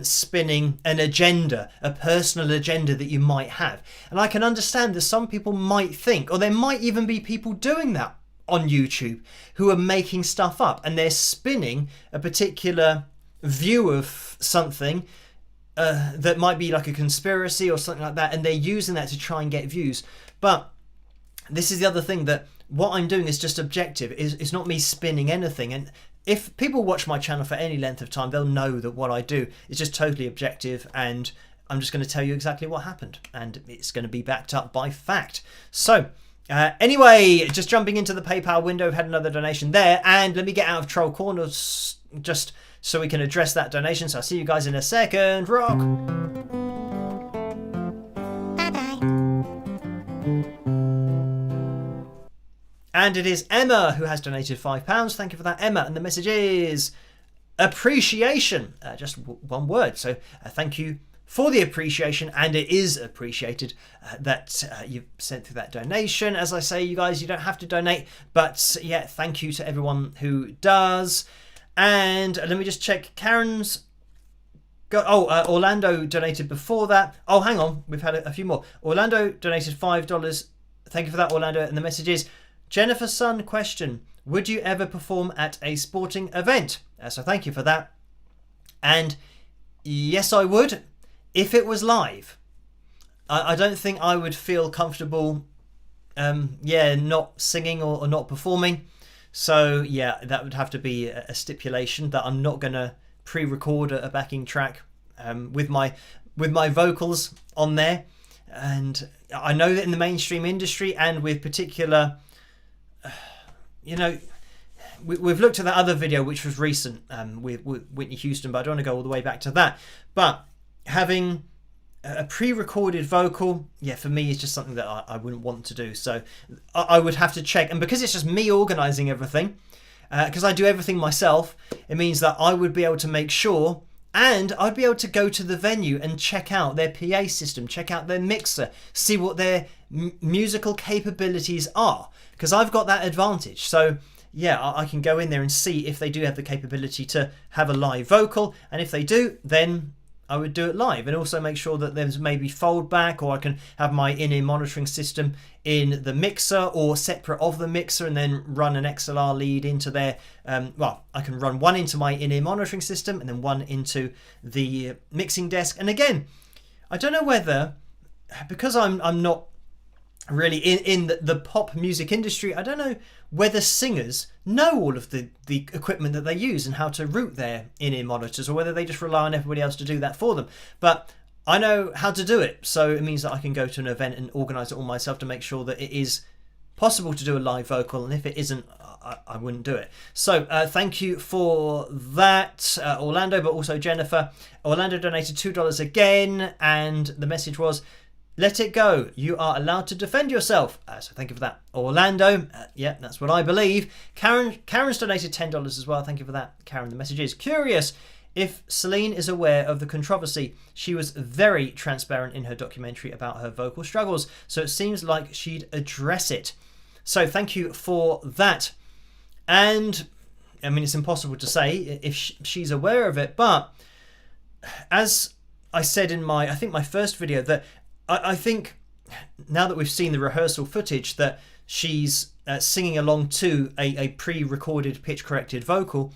spinning an agenda, a personal agenda that you might have. And I can understand that some people might think, or there might even be people doing that on YouTube who are making stuff up, and they're spinning a particular view of something that might be like a conspiracy or something like that, and they're using that to try and get views. But this is the other thing, that what I'm doing is just objective. It's not me spinning anything. And if people watch my channel for any length of time, they'll know that what I do is just totally objective, and I'm just going to tell you exactly what happened, and it's going to be backed up by fact. So anyway, just jumping into the PayPal window, we've had another donation there, and let me get out of Troll Corner just so we can address that donation. So I'll see you guys in a second. Rock! Bye-bye. And it is Emma who has donated £5. Thank you for that, Emma. And the message is appreciation. Just one word. So thank you for the appreciation, and it is appreciated that you've sent through that donation. As I say, you guys, you don't have to donate, but yeah, thank you to everyone who does. And let me just check. Karen's got, Orlando donated before that. Oh, hang on, we've had a few more. Orlando donated $5. Thank you for that, Orlando. And the message is, Jennifer's son question, would you ever perform at a sporting event? So thank you for that. And yes, I would, if it was live. I don't think I would feel comfortable not singing or not performing. So yeah, that would have to be a stipulation that I'm not going to pre-record a backing track with my vocals on there. And I know that in the mainstream industry, and with particular, we've looked at that other video which was recent with Whitney Houston, but I don't want to go all the way back to that. But having a pre-recorded vocal, yeah, for me, it's just something that I wouldn't want to do. So I would have to check. And because it's just me organising everything, because I do everything myself, it means that I would be able to make sure, and I'd be able to go to the venue and check out their PA system, check out their mixer, see what their musical capabilities are, because I've got that advantage. So yeah, I can go in there and see if they do have the capability to have a live vocal, and if they do, then I would do it live, and also make sure that there's maybe fold back, or I can have my in-ear monitoring system in the mixer or separate of the mixer, and then run an XLR lead into there. I can run one into my in-ear monitoring system and then one into the mixing desk. And again, I don't know whether, because I'm not really in the pop music industry, I don't know whether singers know all of the equipment that they use and how to route their in-ear monitors, or whether they just rely on everybody else to do that for them. But I know how to do it, so it means that I can go to an event and organise it all myself to make sure that it is possible to do a live vocal, and if it isn't, I wouldn't do it. So thank you for that, Orlando, but also Jennifer. Orlando donated $2 again, and the message was, let it go. You are allowed to defend yourself. So thank you for that, Orlando. Yeah, that's what I believe. Karen's donated $10 as well. Thank you for that, Karen. The message is, curious if Celine is aware of the controversy. She was very transparent in her documentary about her vocal struggles, so it seems like she'd address it. So thank you for that. And I mean, it's impossible to say if she's aware of it, but as I said in my first video, that I think now that we've seen the rehearsal footage that she's singing along to a pre-recorded pitch-corrected vocal,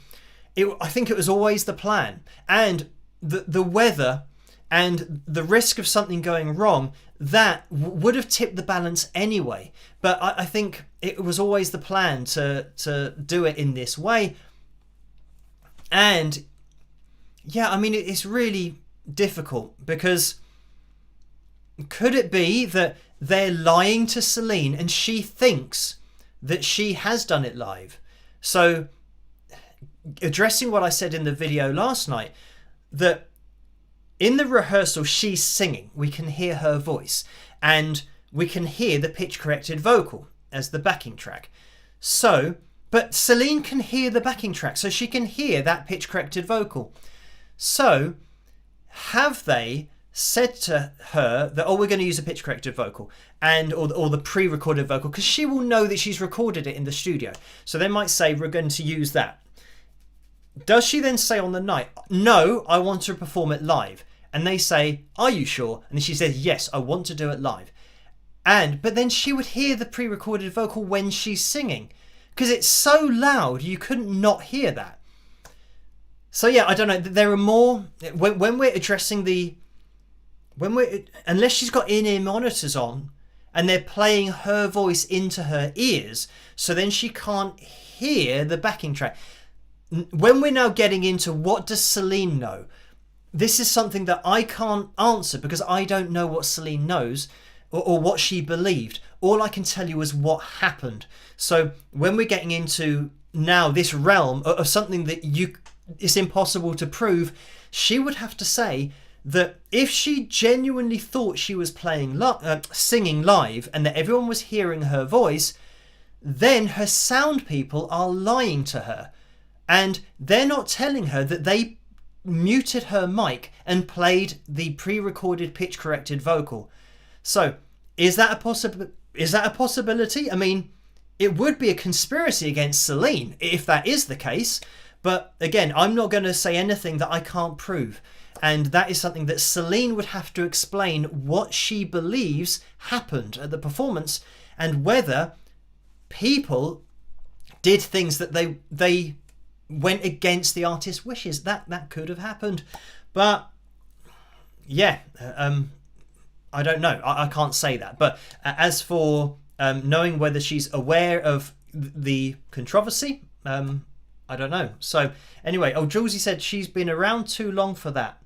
I think it was always the plan. And the weather and the risk of something going wrong, that would have tipped the balance anyway. But I think it was always the plan to do it in this way. And yeah, I mean, it's really difficult, because could it be that they're lying to Celine and she thinks that she has done it live? So addressing what I said in the video last night, that in the rehearsal she's singing, we can hear her voice and we can hear the pitch corrected vocal as the backing track. So, but Celine can hear the backing track, so she can hear that pitch corrected vocal. So have they said to her that, oh, we're going to use a pitch corrected vocal and or the pre-recorded vocal, because she will know that she's recorded it in the studio. So they might say, we're going to use that. Does she then say on the night, no, I want to perform it live? And they say, are you sure? And she says, yes, I want to do it live. But then she would hear the pre-recorded vocal when she's singing, because it's so loud you couldn't not hear that. So yeah, I don't know. There are more when we're addressing unless she's got in-ear monitors on and they're playing her voice into her ears, so then she can't hear the backing track. When we're now getting into what does Celine know, this is something that I can't answer, because I don't know what Celine knows or what she believed. All I can tell you is what happened. So when we're getting into now this realm of something that it's impossible to prove, she would have to say that if she genuinely thought she was singing live and that everyone was hearing her voice, then her sound people are lying to her. And they're not telling her that they muted her mic and played the pre-recorded pitch-corrected vocal. So, is that a possibility? I mean, it would be a conspiracy against Celine if that is the case. But again, I'm not going to say anything that I can't prove. And that is something that Celine would have to explain, what she believes happened at the performance and whether people did things that they went against the artist's wishes. That could have happened. But yeah, I don't know. I can't say that. But as for knowing whether she's aware of the controversy, I don't know. So anyway, Julesy said she's been around too long for that.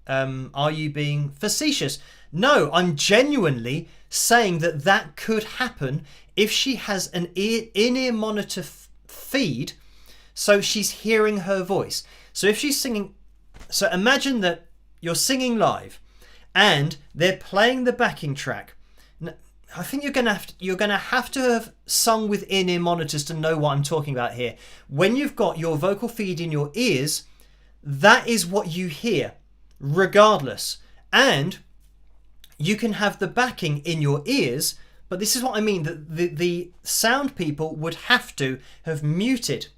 Are you being facetious? No, I'm genuinely saying that could happen if she has an in-ear monitor feed, so she's hearing her voice. So if she's singing, so imagine that you're singing live and they're playing the backing track. I think you're gonna have to have sung with in-ear monitors to know what I'm talking about here. When you've got your vocal feed in your ears, that is what you hear, regardless. And you can have the backing in your ears, but this is what I mean, that the sound people would have to have muted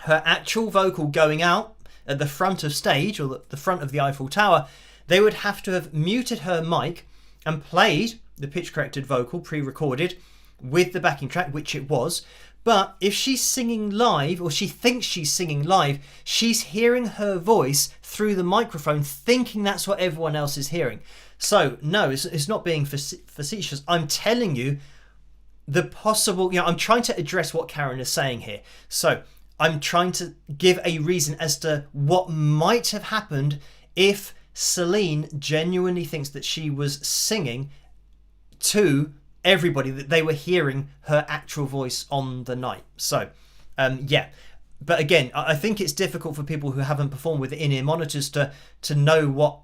her actual vocal going out at the front of stage, or the front of the Eiffel Tower. They would have to have muted her mic and played the pitch corrected vocal pre-recorded with the backing track, which it was. But if she's singing live, or she thinks she's singing live, she's hearing her voice through the microphone, thinking that's what everyone else is hearing. So no, it's not being facetious. I'm telling you the possible, I'm trying to address what Karen is saying here. So I'm trying to give a reason as to what might have happened if Celine genuinely thinks that she was singing to everybody, that they were hearing her actual voice on the night. So yeah, but again, I think it's difficult for people who haven't performed with in-ear monitors to know what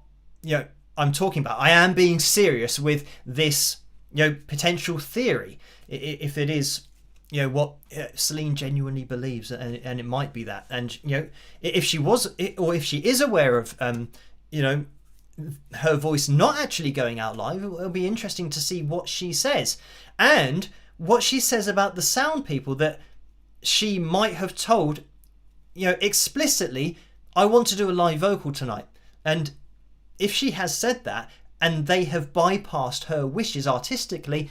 I'm talking about. I am being serious with this potential theory, if it is what Celine genuinely believes, and it might be that. And if she was, or if she is aware of her voice not actually going out live, it'll be interesting to see what she says, and what she says about the sound people that she might have told explicitly, I want to do a live vocal tonight. And if she has said that, and they have bypassed her wishes artistically,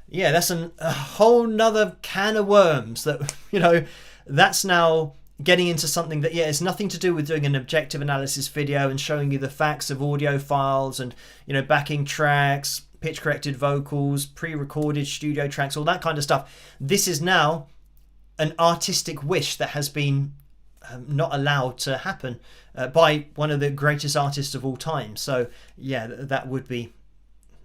yeah, that's a whole nother can of worms that, you know, that's now getting into something that, yeah, it's nothing to do with doing an objective analysis video and showing you the facts of audio files and, you know, backing tracks, pitch corrected vocals, pre-recorded studio tracks, all that kind of stuff. This is now an artistic wish that has been not allowed to happen by one of the greatest artists of all time. So yeah, that would be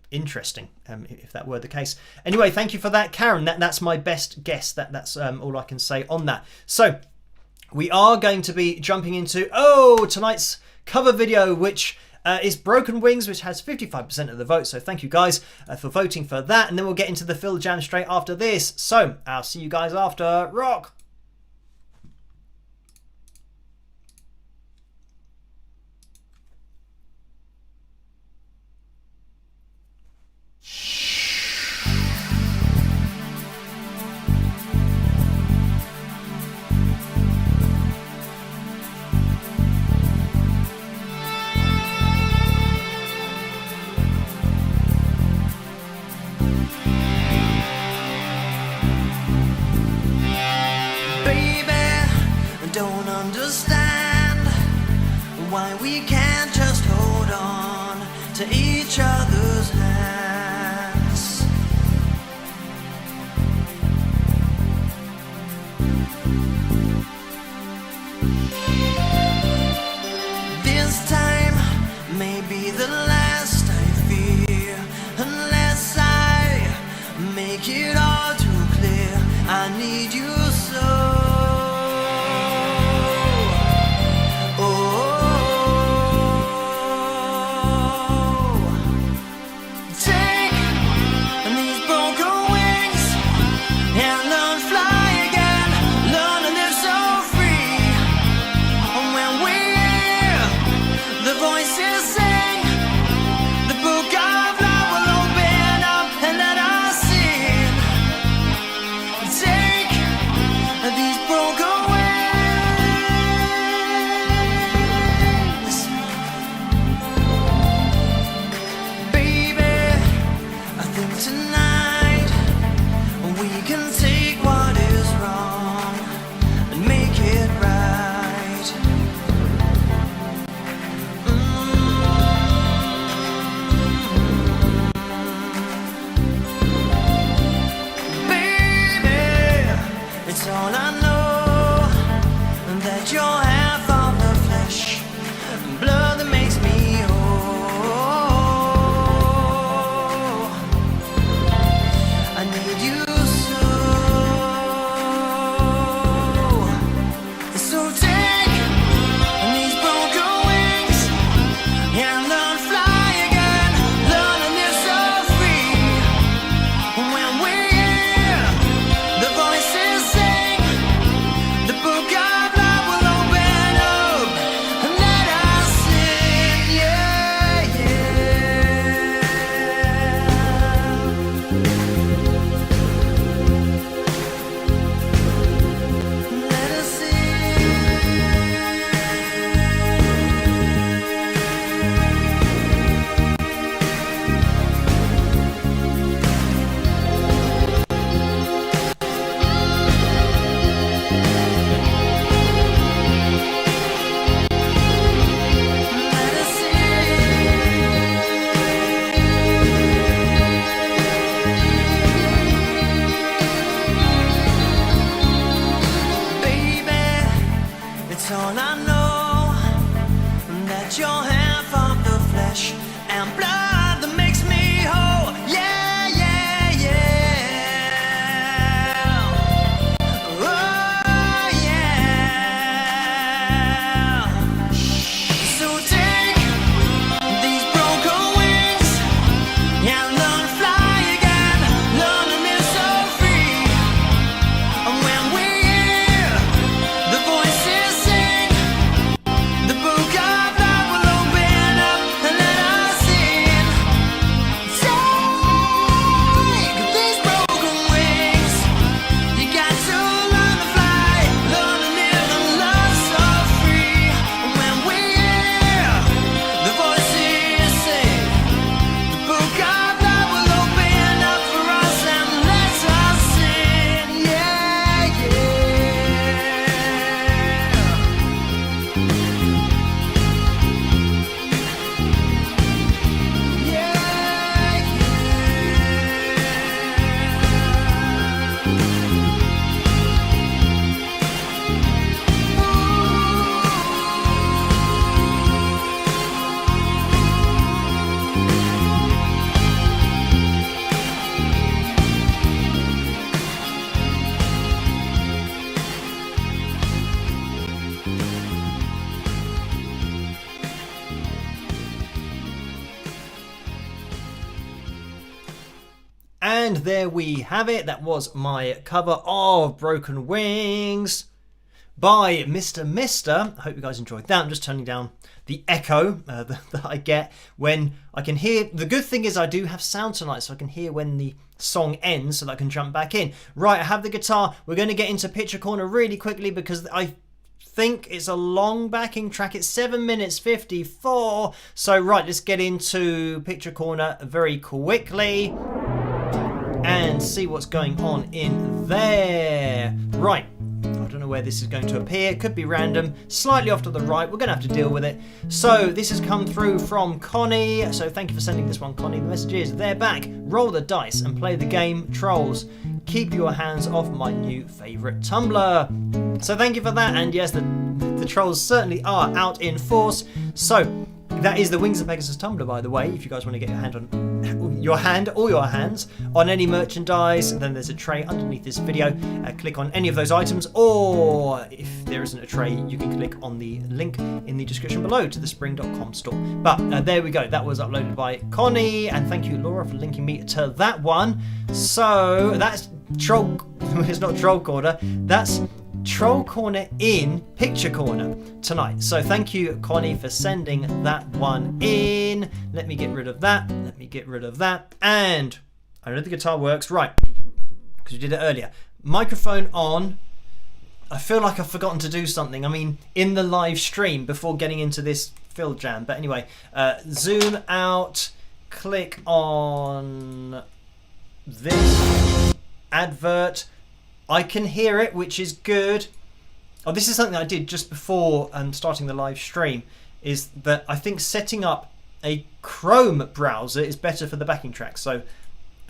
interesting if that were the case. Anyway, thank you for that, Karen. That's my best guess. That's all I can say on that. So we are going to be jumping into tonight's cover video, which is Broken Wings, which has 55% of the vote. So thank you guys for voting for that. And then we'll get into the FilJam straight after this. So I'll see you guys after. Rock! Don't understand why we can't just hold on to each other's hands. This time may be the last I fear, unless I make it all too clear. I need you so. The there we have it. That was my cover of Broken Wings by Mr. Mister. I hope you guys enjoyed that. I'm just turning down the echo that I get when I can hear. The good thing is I do have sound tonight, so I can hear when the song ends so that I can jump back in. Right, I have the guitar. We're going to get into Picture Corner really quickly because I think it's a long backing track. It's 7 minutes 54. So right, let's get into Picture Corner very quickly and see what's going on in there. Right, I don't know where this is going to appear. It could be random, slightly off to the right. We're going to have to deal with it. So this has come through from Connie. So thank you for sending this one, Connie. The message is, they're back. Roll the dice and play the game Trolls. Keep your hands off my new favourite Tumblr. So thank you for that. And yes, the Trolls certainly are out in force. So that is the Wings of Pegasus Tumblr, by the way. If you guys want to get your hand on your hands on any merchandise, then there's a tray underneath this video. Click on any of those items, or if there isn't a tray, you can click on the link in the description below to the spring.com store. But there we go. That was uploaded by Connie, and thank you, Laura, for linking me to that one. So that's Troll. It's not Troll Corner. That's Troll Corner in Picture Corner tonight. So thank you, Connie, for sending that one in. Let me get rid of that. Let me get rid of that. And I know the guitar works. Right, because we did it earlier. Microphone on. I feel like I've forgotten to do something. I mean, in the live stream before getting into this FilJam. But anyway, zoom out. Click on this advert. I can hear it, which is good. Oh, this is something I did just before starting the live stream, is that I think setting up a Chrome browser is better for the backing track. So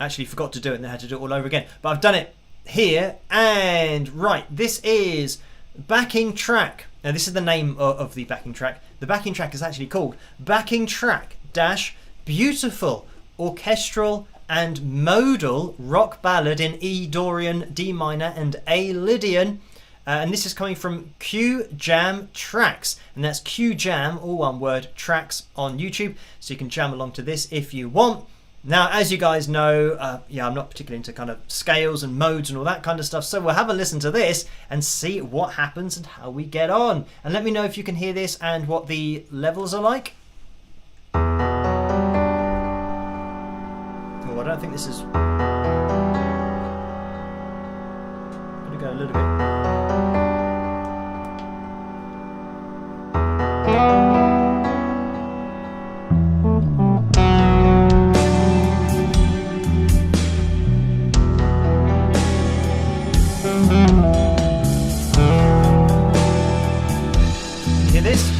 I actually forgot to do it and I had to do it all over again. But I've done it here. And right, this is backing track. Now this is the name of the backing track. The backing track is actually called Backing Track Dash Beautiful Orchestral and Modal Rock Ballad in E Dorian, D minor and A Lydian. And this is coming from FilJam Tracks. And that's FilJam, all one word, Tracks on YouTube. So you can jam along to this if you want. Now, as you guys know, I'm not particularly into kind of scales and modes and all that kind of stuff. So we'll have a listen to this and see what happens and how we get on. And let me know if you can hear this and what the levels are like. I don't think this is going to go a little bit. Hear this?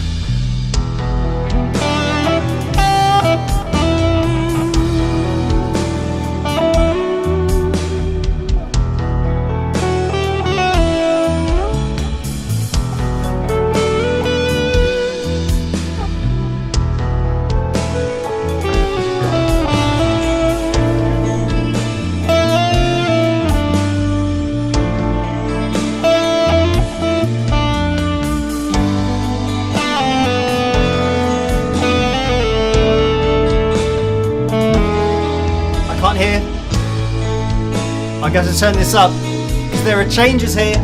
I'm going to turn this up because there are changes here.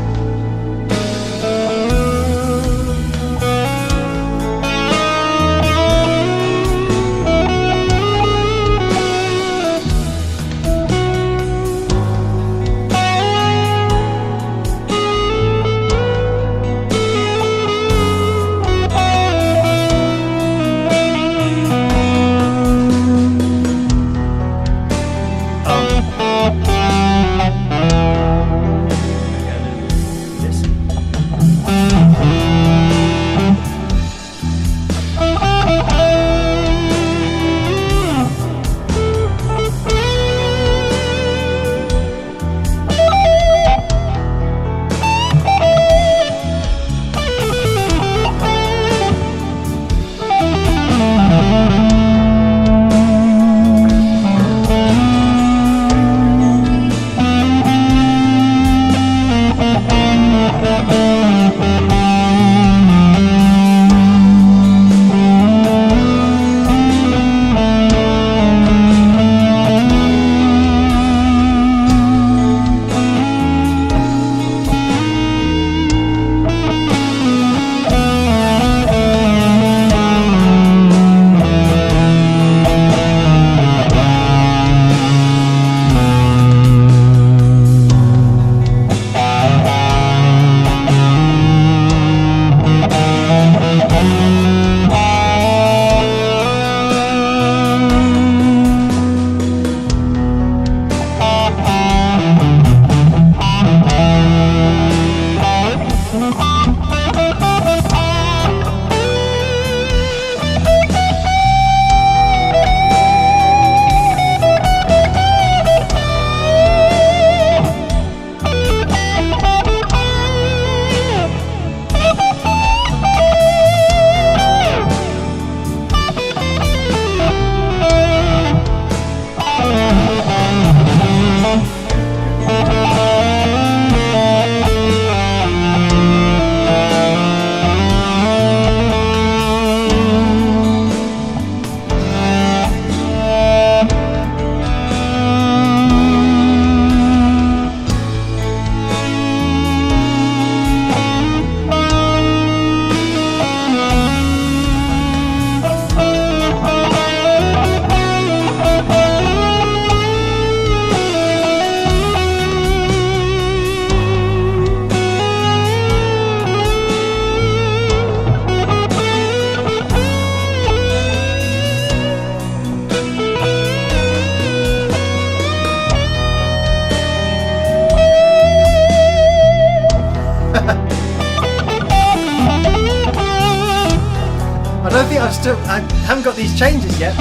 I haven't got these changes yet.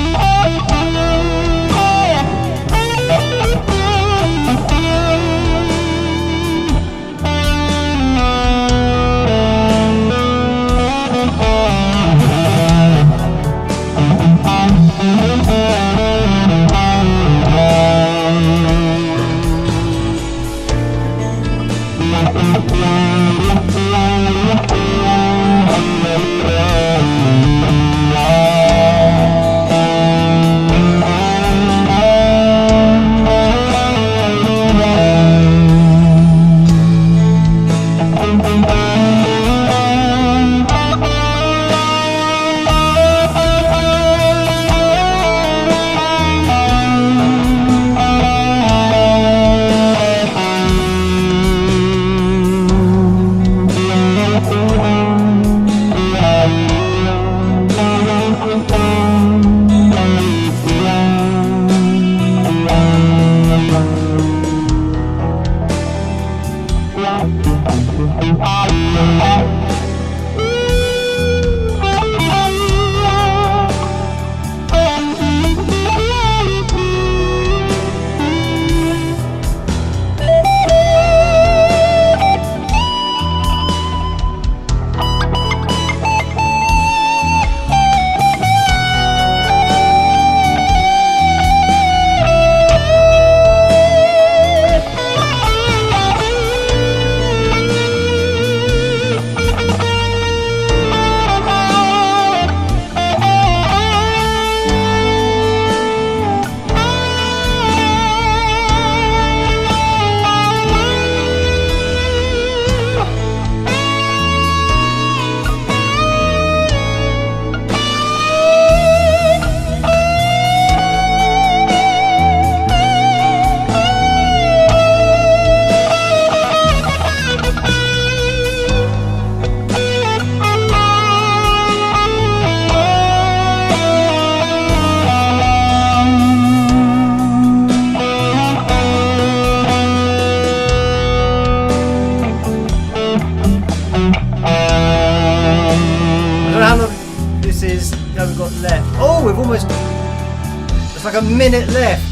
We've got left. Oh, we've almost. There's like a minute left.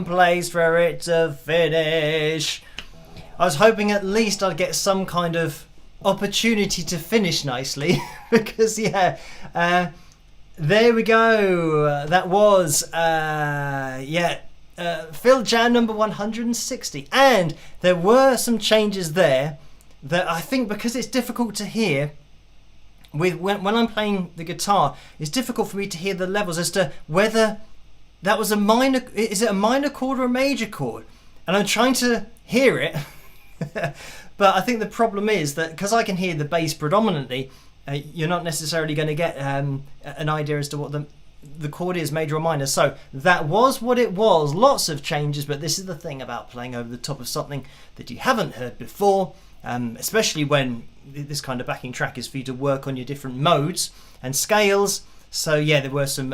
Place for it to finish. I was hoping at least I'd get some kind of opportunity to finish nicely because there we go. That was FilJam number 160, and there were some changes there that I think, because it's difficult to hear when I'm playing the guitar, it's difficult for me to hear the levels as to whether that was a minor. Is it a minor chord or a major chord? And I'm trying to hear it, but I think the problem is that because I can hear the bass predominantly, you're not necessarily going to get an idea as to what the chord is, major or minor. So that was what it was. Lots of changes, but this is the thing about playing over the top of something that you haven't heard before, especially when this kind of backing track is for you to work on your different modes and scales. So yeah, there were some.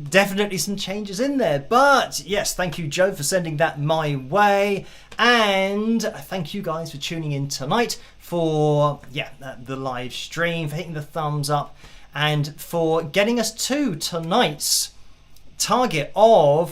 Definitely some changes in there, but yes, thank you, Joe, for sending that my way, and thank you guys for tuning in tonight for the live stream, for hitting the thumbs up, and for getting us to tonight's target of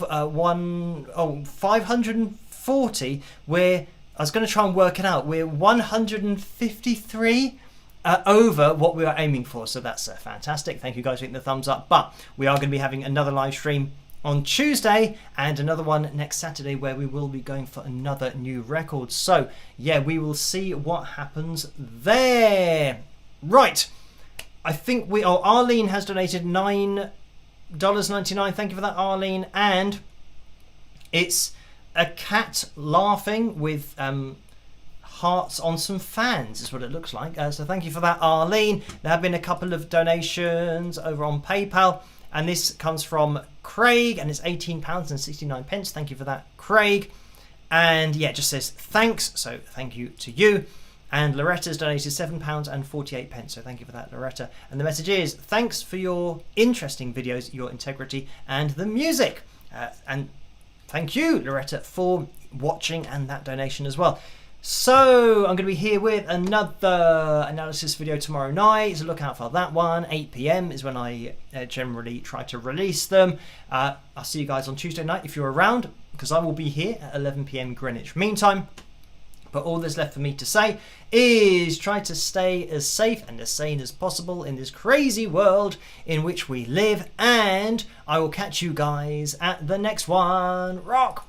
550 40. I was going to try and work it out. We're 153 over what we are aiming for. So that's fantastic. Thank you guys for hitting the thumbs up. But we are going to be having another live stream on Tuesday and another one next Saturday where we will be going for another new record. So yeah, we will see what happens there. Right. I think Arlene has donated $9.99. Thank you for that, Arlene. And it's a cat laughing with hearts on some fans is what it looks like. So thank you for that, Arlene. There have been a couple of donations over on PayPal, and this comes from Craig, and it's £18.69. Thank you for that, Craig. And yeah, it just says thanks, so thank you to you. And Loretta's donated £7.48. So thank you for that, Loretta. And the message is, thanks for your interesting videos, your integrity, and the music. And thank you, Loretta, for watching and that donation as well. So I'm going to be here with another analysis video tomorrow night, so look out for that one. 8 PM is when I generally try to release them. I'll see you guys on Tuesday night if you're around, because I will be here at 11 PM Greenwich Mean Time. But all that's left for me to say is try to stay as safe and as sane as possible in this crazy world in which we live, and I will catch you guys at the next one. Rock!